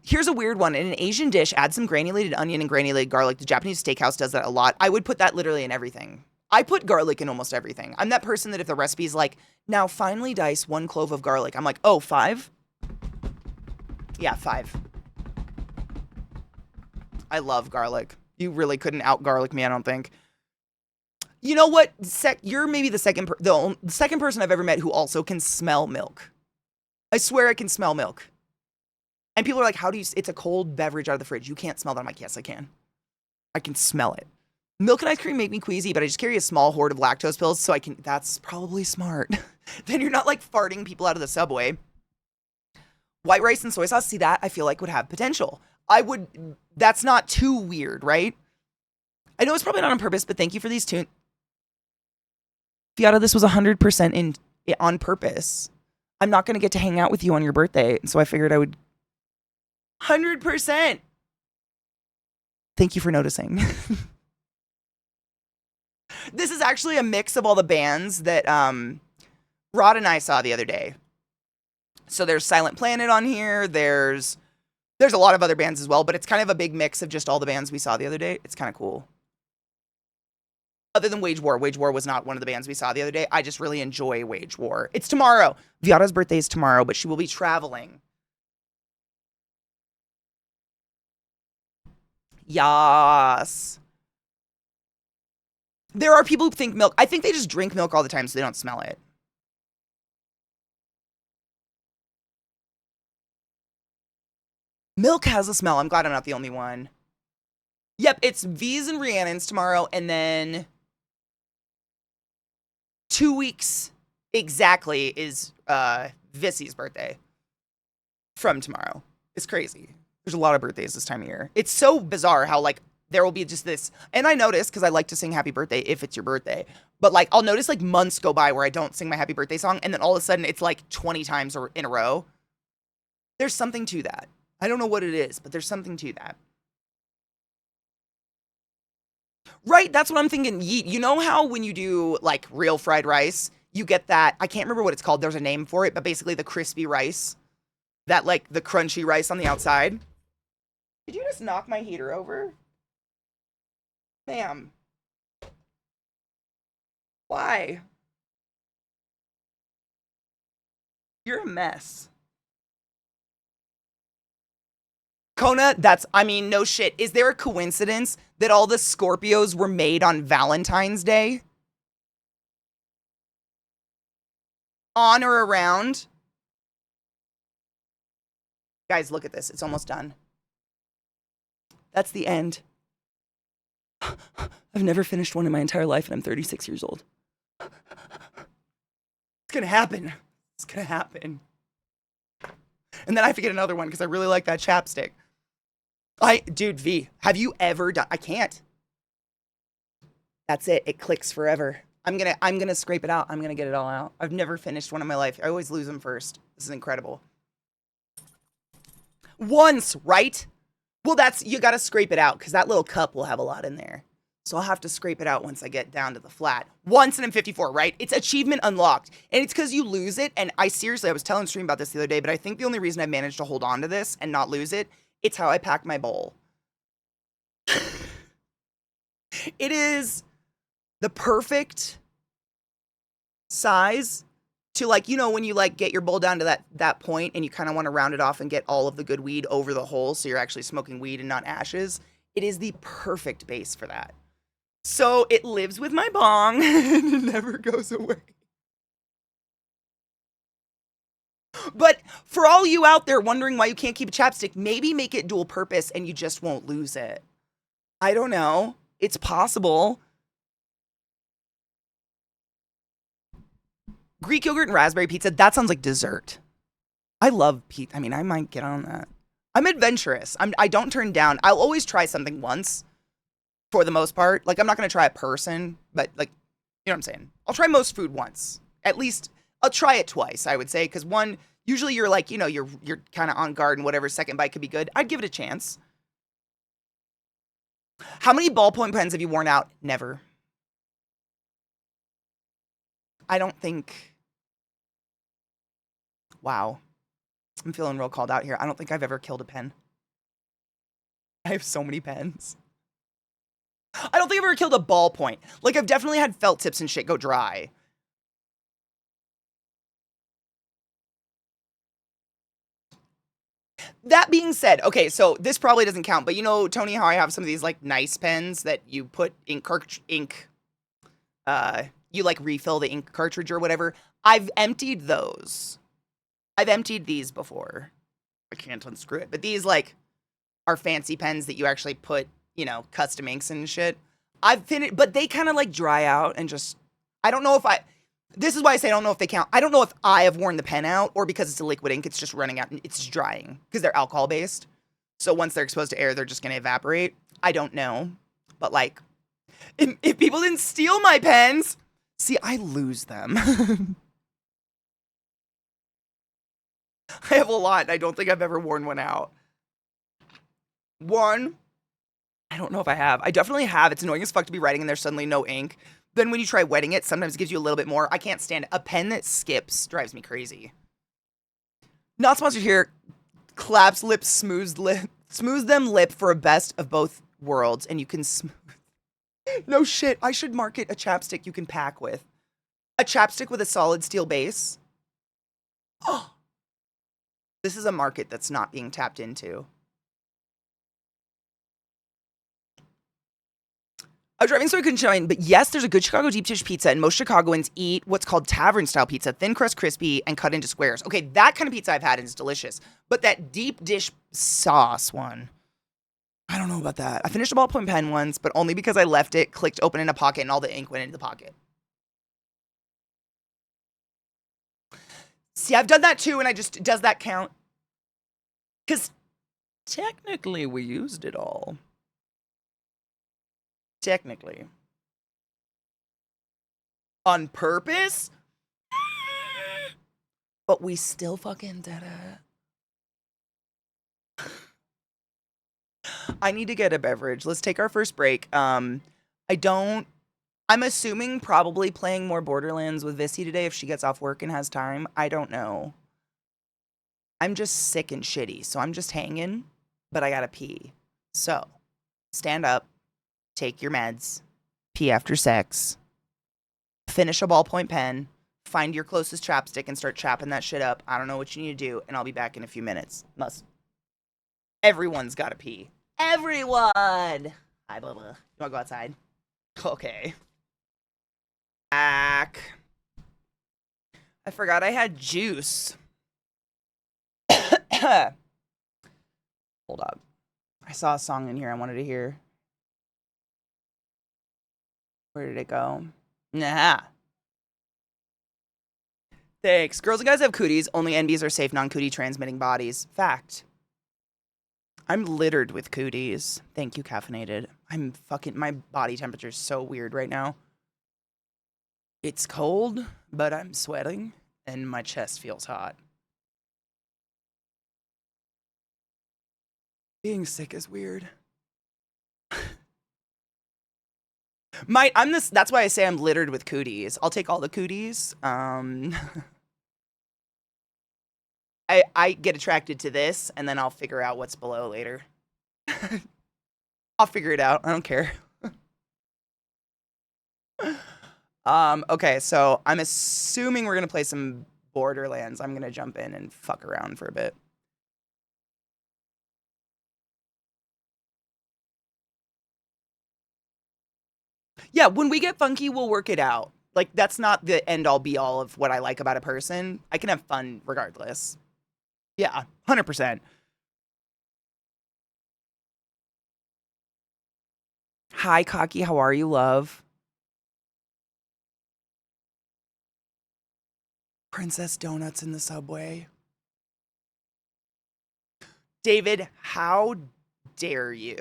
Here's a weird one. In an Asian dish, add some granulated onion and granulated garlic. The Japanese steakhouse does that a lot. I would put that literally in everything. I put garlic in almost everything. I'm that person that if the recipe's like, now finely dice 1 clove of garlic, I'm like, oh, 5? Yeah, 5. I love garlic. You really couldn't out-garlic me, I don't think. You know what? You're maybe the second person I've ever met who also can smell milk. I swear I can smell milk. And people are like, how do you... It's a cold beverage out of the fridge. You can't smell that. I'm like, yes, I can. I can smell it. Milk and ice cream make me queasy, but I just carry a small hoard of lactose pills, so I can... That's probably smart. Then you're not, like, farting people out of the subway. White rice and soy sauce, see that? I feel like would have potential. That's not too weird, right? I know it's probably not on purpose, but thank you for these tunes. Fiata, this was 100% on purpose. I'm not going to get to hang out with you on your birthday, so I figured I would... 100%! Thank you for noticing. This is actually a mix of all the bands that Rod and I saw the other day. So there's Silent Planet on here. There's a lot of other bands as well, but it's kind of a big mix of just all the bands we saw the other day. It's kind of cool. Other than Wage War. Wage War was not one of the bands we saw the other day. I just really enjoy Wage War. It's tomorrow. Viata's birthday is tomorrow, but she will be traveling. Yas. There are people who think milk. I think they just drink milk all the time so they don't smell it. Milk has a smell. I'm glad I'm not the only one. Yep, it's V's and Rhiannon's tomorrow, and then 2 weeks exactly is Vissy's birthday from tomorrow. It's crazy. There's a lot of birthdays this time of year. It's so bizarre how, like, there will be just this, and I notice, because I like to sing happy birthday if it's your birthday, but, like, I'll notice, like, months go by where I don't sing my happy birthday song, and then all of a sudden it's, like, 20 times in a row. There's something to that. I don't know what it is, but there's something to that. Right, that's what I'm thinking. You know how when you do, like, real fried rice, you get that, I can't remember what it's called, there's a name for it, but basically the crispy rice, that, like, the crunchy rice on the outside. Did you just knock my heater over? Ma'am. Why? You're a mess. Kona, I mean, no shit. Is there a coincidence that all the Scorpios were made on Valentine's Day? On or around? Guys, look at this. It's almost done. That's the end. I've never finished one in my entire life, and I'm 36 years old. It's gonna happen. It's gonna happen. And then I have to get another one because I really like that chapstick. Dude, V, have you ever done? I can't. That's it. It clicks forever. I'm gonna scrape it out. I'm gonna get it all out. I've never finished one in my life. I always lose them first. This is incredible. Once, right? Well, you gotta scrape it out because that little cup will have a lot in there. So I'll have to scrape it out once I get down to the flat. Once and I'm 54, right? It's achievement unlocked. And it's because you lose it. And I was telling Stream about this the other day, but I think the only reason I managed to hold on to this and not lose it, it's how I pack my bowl. It is the perfect size to, like, you know, when you, like, get your bowl down to that point and you kind of want to round it off and get all of the good weed over the hole so you're actually smoking weed and not ashes. It is the perfect base for that. So it lives with my bong and it never goes away. But for all you out there wondering why you can't keep a chapstick, maybe make it dual purpose and you just won't lose it. I don't know. It's possible. Greek yogurt and raspberry pizza, that sounds like dessert. I love pizza. I mean, I might get on that. I'm adventurous. I don't turn down. I'll always try something once for the most part. Like, I'm not going to try a person, but, like, you know what I'm saying? I'll try most food once. At least I'll try it twice, I would say, because one, usually you're like, you know, you're kind of on guard and whatever second bite could be good. I'd give it a chance. How many ballpoint pens have you worn out? Never. I don't think. Wow. I'm feeling real called out here. I don't think I've ever killed a pen. I have so many pens. I don't think I've ever killed a ballpoint. Like, I've definitely had felt tips and shit go dry. That being said, okay, so this probably doesn't count, but you know, Tony, how I have some of these, like, nice pens that you put ink, you, like, refill the ink cartridge or whatever. I've emptied those. I've emptied these before. I can't unscrew it. But these, like, are fancy pens that you actually put, you know, custom inks and shit. I've finished, but they kind of, like, dry out and just, I don't know if this is why I say I don't know if they count. I don't know if I have worn the pen out or because it's a liquid ink, it's just running out and it's drying because they're alcohol based. So once they're exposed to air, they're just going to evaporate. I don't know. But, like, if people didn't steal my pens, see, I lose them. I have a lot. I don't think I've ever worn one out. One, I don't know if I have. I definitely have. It's annoying as fuck to be writing and there's suddenly no ink. Then when you try wetting it, sometimes it gives you a little bit more. I can't stand it. A pen that skips drives me crazy. Not sponsored here. Claps lip, smooth them lip for a best of both worlds, and you can smooth. No shit. I should market a chapstick you can pack with. A chapstick with a solid steel base. Oh. This is a market that's not being tapped into. I was driving so I couldn't shine, but yes, there's a good Chicago deep dish pizza, and most Chicagoans eat what's called tavern-style pizza, thin crust, crispy, and cut into squares. Okay, that kind of pizza I've had and it's delicious. But that deep dish sauce one, I don't know about that. I finished a ballpoint pen once, but only because I left it, clicked open in a pocket, and all the ink went into the pocket. See, I've done that too, and does that count? Because technically we used it all. Technically. On purpose? But we still fucking did it. I need to get a beverage. Let's take our first break. I'm assuming probably playing more Borderlands with Vissy today if she gets off work and has time. I don't know. I'm just sick and shitty, so I'm just hanging, but I gotta pee. So, stand up, take your meds, pee after sex, finish a ballpoint pen, find your closest chapstick and start chapping that shit up. I don't know what you need to do, and I'll be back in a few minutes. Everyone's gotta pee. Everyone! Hi, blah, blah. You wanna go outside? Okay. Back. I forgot I had juice. Hold up. I saw a song in here I wanted to hear. Where did it go? Nah. Thanks. Girls and guys have cooties. Only NBs are safe non-cootie transmitting bodies. Fact. I'm littered with cooties. Thank you, caffeinated. My body temperature is so weird right now. It's cold, but I'm sweating, and my chest feels hot. Being sick is weird. That's why I say I'm littered with cooties. I'll take all the cooties. I get attracted to this, and then I'll figure out what's below later. I'll figure it out. I don't care. Okay, so I'm assuming we're gonna play some Borderlands. I'm gonna jump in and fuck around for a bit. Yeah, when we get funky, we'll work it out. Like, that's not the end-all be-all of what I like about a person. I can have fun regardless. Yeah, 100%. Hi, Cocky. How are you, love? Princess Donuts in the subway. David, how dare you?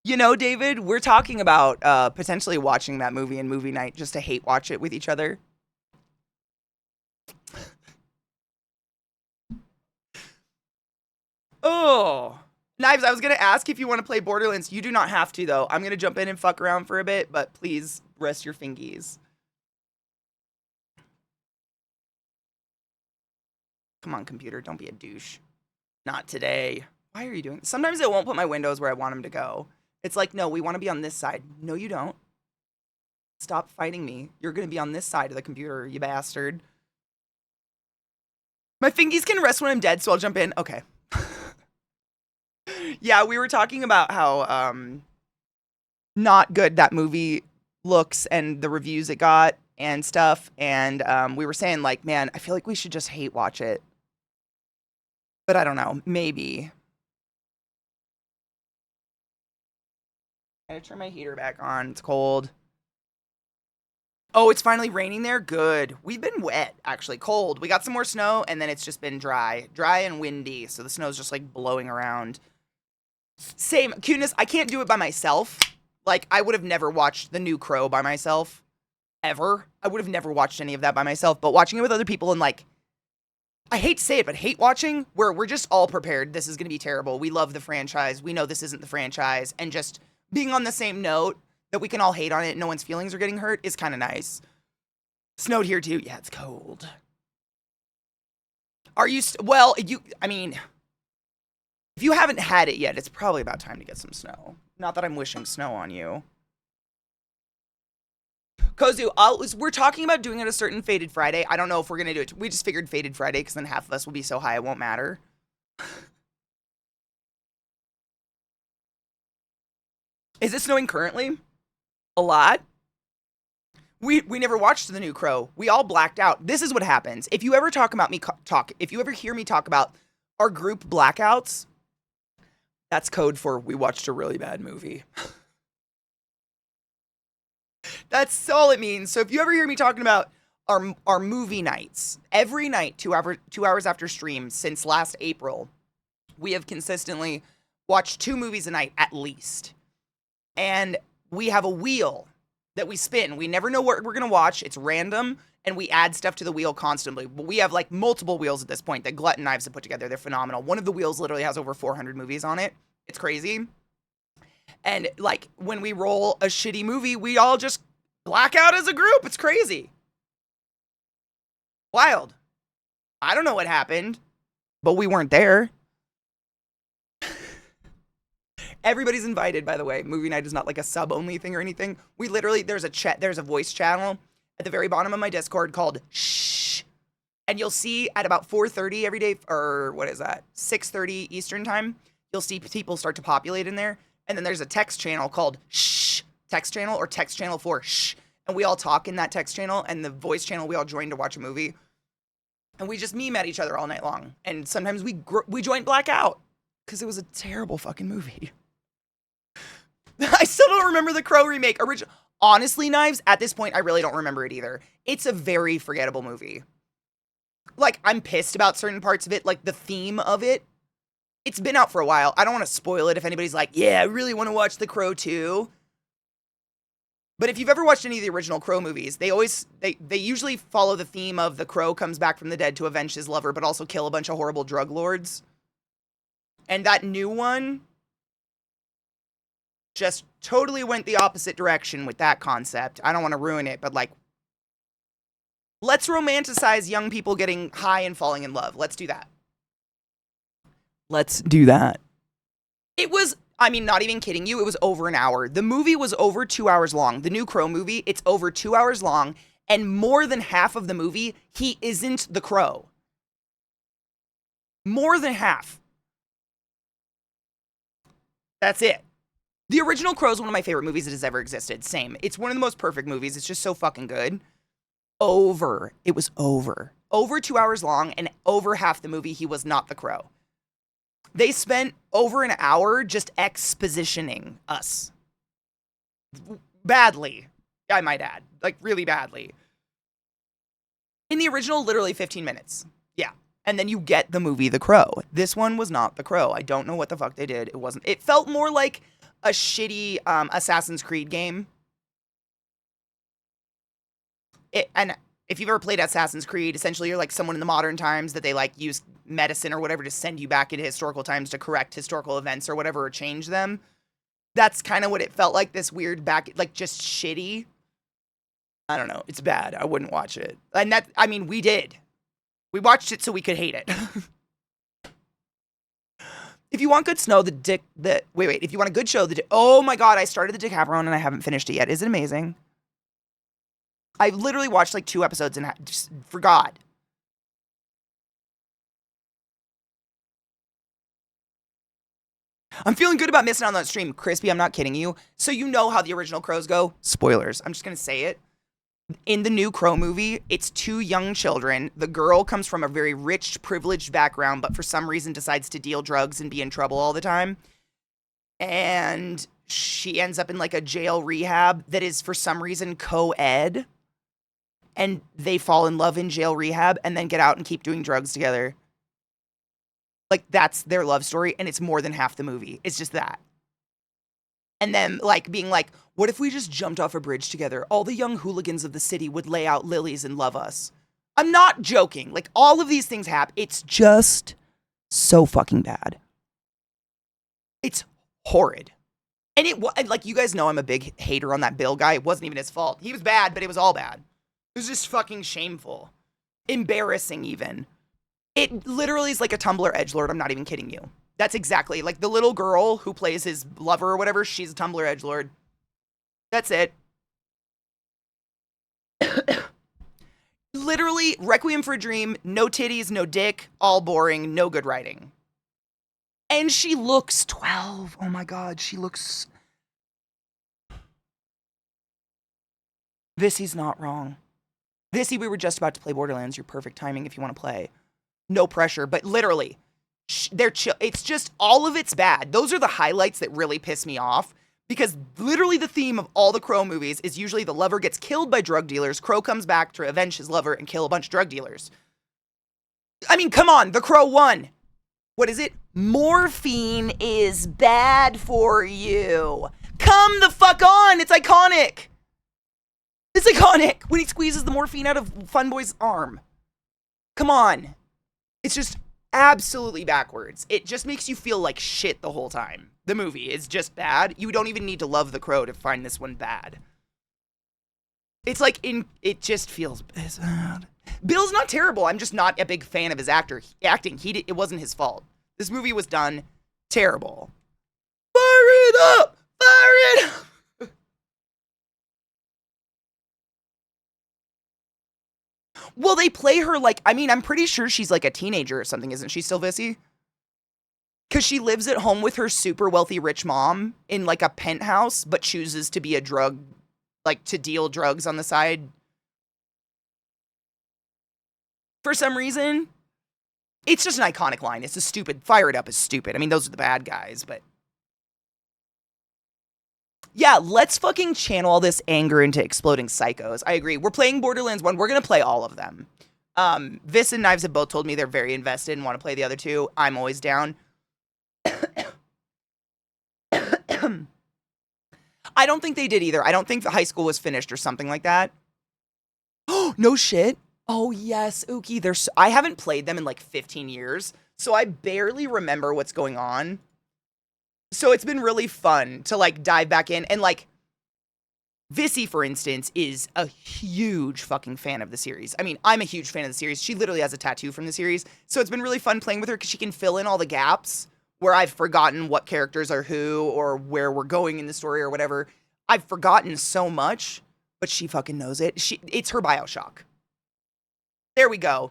You know, David, we're talking about potentially watching that movie in movie night just to hate watch it with each other. Oh. Knives, I was going to ask if you want to play Borderlands. You do not have to, though. I'm going to jump in and fuck around for a bit, but please rest your fingies. Come on, computer. Don't be a douche. Not today. Why are you doing this? Sometimes it won't put my windows where I want them to go. It's like, no, we want to be on this side. No, you don't. Stop fighting me. You're going to be on this side of the computer, you bastard. My fingies can rest when I'm dead, so I'll jump in. Okay. Yeah, we were talking about how not good that movie looks and the reviews it got and stuff. And we were saying, like, man, I feel like we should just hate watch it. But I don't know. Maybe. I gotta turn my heater back on. It's cold. Oh, it's finally raining there? Good. We've been wet, actually. Cold. We got some more snow, and then it's just been dry. Dry and windy, so the snow's just, like, blowing around. Same. Cuteness, I can't do it by myself. Like, I would have never watched The New Crow by myself. Ever. I would have never watched any of that by myself. But watching it with other people and, like, I hate to say it, but hate watching, where we're just all prepared. This is going to be terrible. We love the franchise. We know this isn't the franchise. And just being on the same note that we can all hate on it, no one's feelings are getting hurt, is kind of nice. Snowed here too. Yeah, it's cold. Are you, I mean, if you haven't had it yet, it's probably about time to get some snow. Not that I'm wishing snow on you. Kozu, we're talking about doing it a certain Faded Friday. I don't know if we're going to do it. We just figured Faded Friday because then half of us will be so high it won't matter. Is it snowing currently? A lot? We never watched The New Crow. We all blacked out. This is what happens. If you ever if you ever hear me talk about our group blackouts, that's code for we watched a really bad movie. That's all it means. So if you ever hear me talking about our movie nights, every night, 2 hours after stream since last April, we have consistently watched 2 movies a night at least. And we have a wheel that we spin. We never know what we're going to watch. It's random, and we add stuff to the wheel constantly. But we have like multiple wheels at this point that Glut and Knives have put together. They're phenomenal. One of the wheels literally has over 400 movies on it. It's crazy. And like when we roll a shitty movie, we all just black out as a group. It's crazy. Wild. I don't know what happened, but we weren't there. Everybody's invited, by the way. Movie night is not like a sub-only thing or anything. We literally, there's a voice channel at the very bottom of my Discord called Shh. And you'll see at about 4:30 every day, or what is that, 6:30 Eastern time, you'll see people start to populate in there. And then there's a text channel called Shh, text channel, or text channel for Shh. And we all talk in that text channel, and the voice channel we all join to watch a movie. And we just meme at each other all night long. And sometimes we join blackout because it was a terrible fucking movie. I still don't remember the Crow remake. Honestly, Knives, at this point, I really don't remember it either. It's a very forgettable movie. Like, I'm pissed about certain parts of it, like the theme of it. It's been out for a while. I don't want to spoil it if anybody's like, yeah, I really want to watch The Crow too. But if you've ever watched any of the original Crow movies, they usually follow the theme of the Crow comes back from the dead to avenge his lover, but also kill a bunch of horrible drug lords. And that new one just totally went the opposite direction with that concept. I don't want to ruin it, but like, let's romanticize young people getting high and falling in love. Let's do that. Let's do that. It was, I mean, not even kidding you, it was over an hour. The movie was over 2 hours long. The new Crow movie, it's over 2 hours long, and more than half of the movie, he isn't the Crow. More than half. That's it. The original Crow is one of my favorite movies that has ever existed. Same. It's one of the most perfect movies. It's just so fucking good. It was over. Over 2 hours long, and over half the movie, he was not the Crow. They spent over an hour just expositioning us. Badly, I might add. Like, really badly. In the original, literally 15 minutes. Yeah. And then you get the movie The Crow. This one was not The Crow. I don't know what the fuck they did. It felt more like a shitty Assassin's Creed game. And if you've ever played Assassin's Creed, essentially you're like someone in the modern times that they like use medicine or whatever to send you back into historical times to correct historical events or whatever, or change them. That's kind of what it felt like, this weird like just shitty. I don't know. It's bad. I wouldn't watch it. And we did. We watched it so we could hate it. If you want good snow, if you want a good show, oh my God, I started the Decameron and I haven't finished it yet. Is it amazing? I literally watched like 2 episodes and just forgot. I'm feeling good about missing out on that stream. Crispy, I'm not kidding you. So you know how the original Crows go? Spoilers. I'm just going to say it. In the new Crow movie, it's 2 young children. The girl comes from a very rich, privileged background, but for some reason decides to deal drugs and be in trouble all the time. And she ends up in like a jail rehab that is for some reason co-ed. And they fall in love in jail rehab and then get out and keep doing drugs together. Like, that's their love story, and it's more than half the movie. It's just that. And then, like, being like, what if we just jumped off a bridge together? All the young hooligans of the city would lay out lilies and love us. I'm not joking. Like, all of these things happen. It's just so fucking bad. It's horrid. And like, you guys know I'm a big hater on that Bill guy. It wasn't even his fault. He was bad, but it was all bad. It was just fucking shameful. Embarrassing, even. It literally is like a Tumblr edgelord. I'm not even kidding you. That's exactly, like, the little girl who plays his lover or whatever, she's a Tumblr edgelord. That's it. Literally, Requiem for a Dream, no titties, no dick, all boring, no good writing. And she looks 12. Oh my God, she looks Vissy's not wrong. Vissy, we were just about to play Borderlands. Your perfect timing if you want to play. No pressure, but literally, they're chill. It's just all of it's bad. Those are the highlights that really piss me off because literally the theme of all the Crow movies is usually the lover gets killed by drug dealers. Crow comes back to avenge his lover and kill a bunch of drug dealers. I mean, come on, The Crow won. What is it? Morphine is bad for you. Come the fuck on. It's iconic. It's iconic when he squeezes the morphine out of Funboy's arm. Come on. It's just absolutely backwards. It just makes you feel like shit the whole time. The movie is just bad. You don't even need to love The Crow to find this one bad. It's like, it just feels bad. Bill's not terrible. I'm just not a big fan of his acting. It wasn't his fault. This movie was done terrible. Fire it up! Fire it up! Well, they play her like, I mean, I'm pretty sure she's like a teenager or something, isn't she still, Vissy? Because she lives at home with her super wealthy rich mom in like a penthouse, but chooses to be a drug, like to deal drugs on the side. For some reason. It's just an iconic line. It's a stupid, fire it up is stupid. I mean, those are the bad guys, but. Yeah, let's fucking channel all this anger into exploding psychos. I agree. We're playing Borderlands 1. We're going to play all of them. Viss and Knives have both told me they're very invested and want to play the other two. I'm always down. I don't think they did either. I don't think the high school was finished or something like that. Oh, no shit. Oh, yes, Uki. I haven't played them in like 15 years, so I barely remember what's going on. So it's been really fun to like dive back in and like Vissy, for instance, is a huge fucking fan of the series. I mean, I'm a huge fan of the series. She literally has a tattoo from the series. So it's been really fun playing with her because she can fill in all the gaps where I've forgotten what characters are who or where we're going in the story or whatever. I've forgotten so much, but she fucking knows it. It's her BioShock. There we go.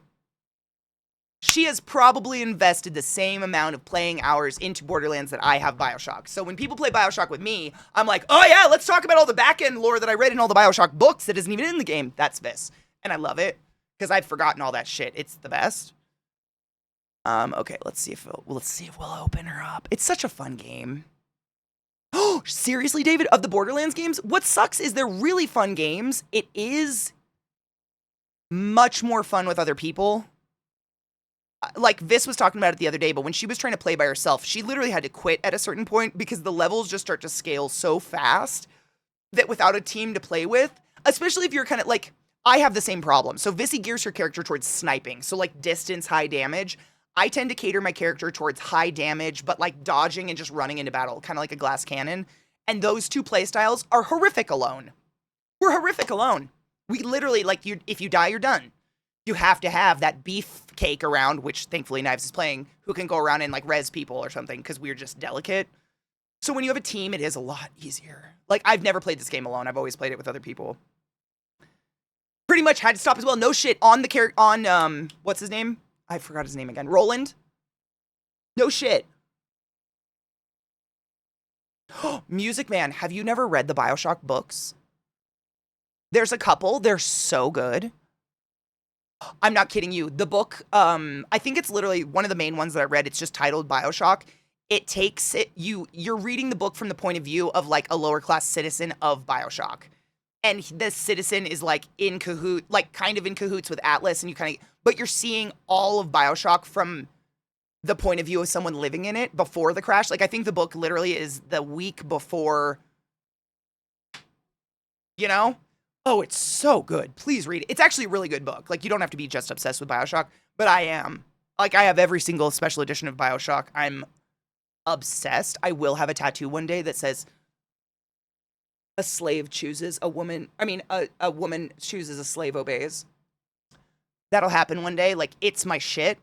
She has probably invested the same amount of playing hours into Borderlands that I have BioShock. So when people play BioShock with me, I'm like, oh yeah, let's talk about all the back-end lore that I read in all the BioShock books that isn't even in the game. That's Viss. And I love it because I've forgotten all that shit. It's the best. Okay, let's see if we'll open her up. It's such a fun game. Oh, seriously, David, of the Borderlands games, what sucks is they're really fun games. It is much more fun with other people. Like Viss was talking about it the other day, but when she was trying to play by herself, she literally had to quit at a certain point because the levels just start to scale so fast that without a team to play with, especially if you're kind of like, I have the same problem. So Vissy gears her character towards sniping. So like distance, high damage. I tend to cater my character towards high damage, but like dodging and just running into battle, kind of like a glass cannon. And those two playstyles are horrific alone. We're horrific alone. We literally, like, if you die, you're done. You have to have that beef cake around, which thankfully Knives is playing, who can go around and like res people or something because we're just delicate. So when you have a team, it is a lot easier. Like, I've never played this game alone. I've always played it with other people. Pretty much had to stop as well. No shit. On the character, on, what's his name? I forgot his name again. Roland? No shit. Music Man, have you never read the BioShock books? There's a couple. They're so good. I'm not kidding you. The book, I think it's literally one of the main ones that I read. It's just titled BioShock. It takes it, you're reading the book from the point of view of like a lower class citizen of BioShock. And this citizen is like in cahoots, like kind of in cahoots with Atlas, and you kind of, but you're seeing all of BioShock from the point of view of someone living in it before the crash. Like, I think the book literally is the week before, you know? Oh, it's so good. Please read it. It's actually a really good book. Like, you don't have to be just obsessed with BioShock, but I am. Like, I have every single special edition of BioShock. I'm obsessed. I will have a tattoo one day that says, a slave chooses a woman. I mean, a woman chooses, a slave obeys. That'll happen one day. Like, it's my shit.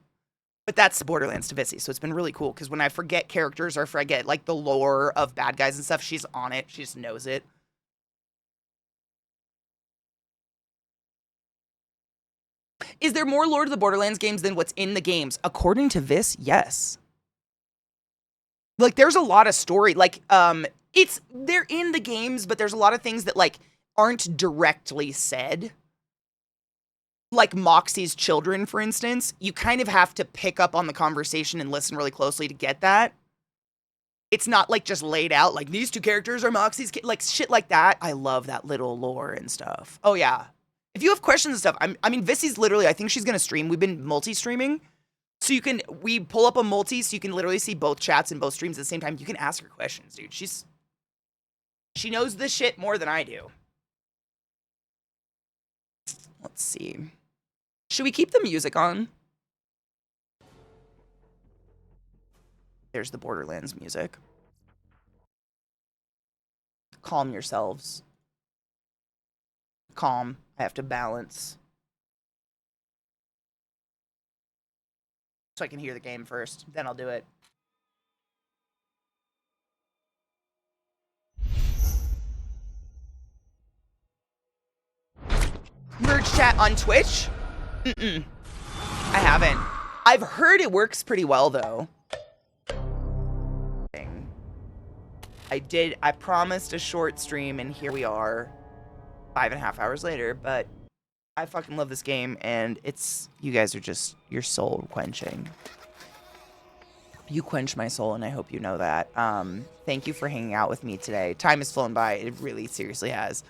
But that's the Borderlands to Vissy. So it's been really cool because when I forget characters or forget like the lore of bad guys and stuff, she's on it. She just knows it. Is there more lore to the Borderlands games than what's in the games? According to Viss, yes. Like, there's a lot of story. Like, they're in the games, but there's a lot of things that, like, aren't directly said. Like Moxie's children, for instance, you kind of have to pick up on the conversation and listen really closely to get that. It's not like just laid out, like these two characters are Moxie's kids, like shit like that. I love that little lore and stuff. Oh yeah. If you have questions and stuff, I mean, Vissy's literally, I think she's gonna stream. We've been multi-streaming. So we pull up a multi so you can literally see both chats and both streams at the same time. You can ask her questions, dude. She knows this shit more than I do. Let's see. Should we keep the music on? There's the Borderlands music. Calm yourselves. Calm. I have to balance. So I can hear the game first. Then I'll do it. Merge chat on Twitch? I haven't. I've heard it works pretty well, though. I promised a short stream, and here we are, 5.5 hours later, but I fucking love this game, and you guys are just, you're soul quenching. You quench my soul, and I hope you know that. Thank you for hanging out with me today. Time has flown by. It really seriously has.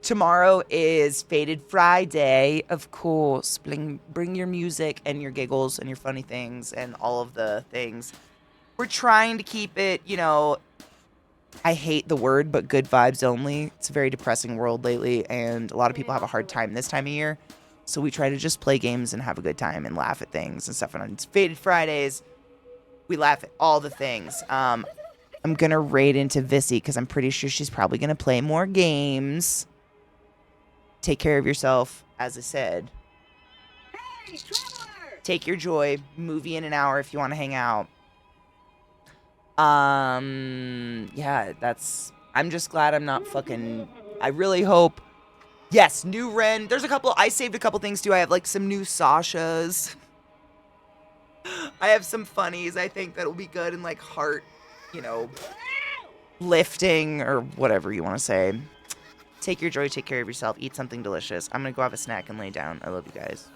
Tomorrow is Faded Friday, of course. Bring your music and your giggles and your funny things and all of the things. We're trying to keep it, you know, I hate the word, but good vibes only. It's a very depressing world lately, and a lot of people have a hard time this time of year. So we try to just play games and have a good time and laugh at things and stuff. And on Faded Fridays, we laugh at all the things. I'm going to raid into Vissy because I'm pretty sure she's probably going to play more games. Take care of yourself, as I said. Hey, Trevor! Take your joy. Movie in an hour if you want to hang out. Yeah, I'm just glad I'm not fucking, I really hope. Yes, new Ren. I saved a couple things too. I have like some new Sashas. I have some funnies I think that'll be good and like heart, you know, lifting or whatever you want to say. Take your joy, take care of yourself, eat something delicious. I'm gonna go have a snack and lay down. I love you guys.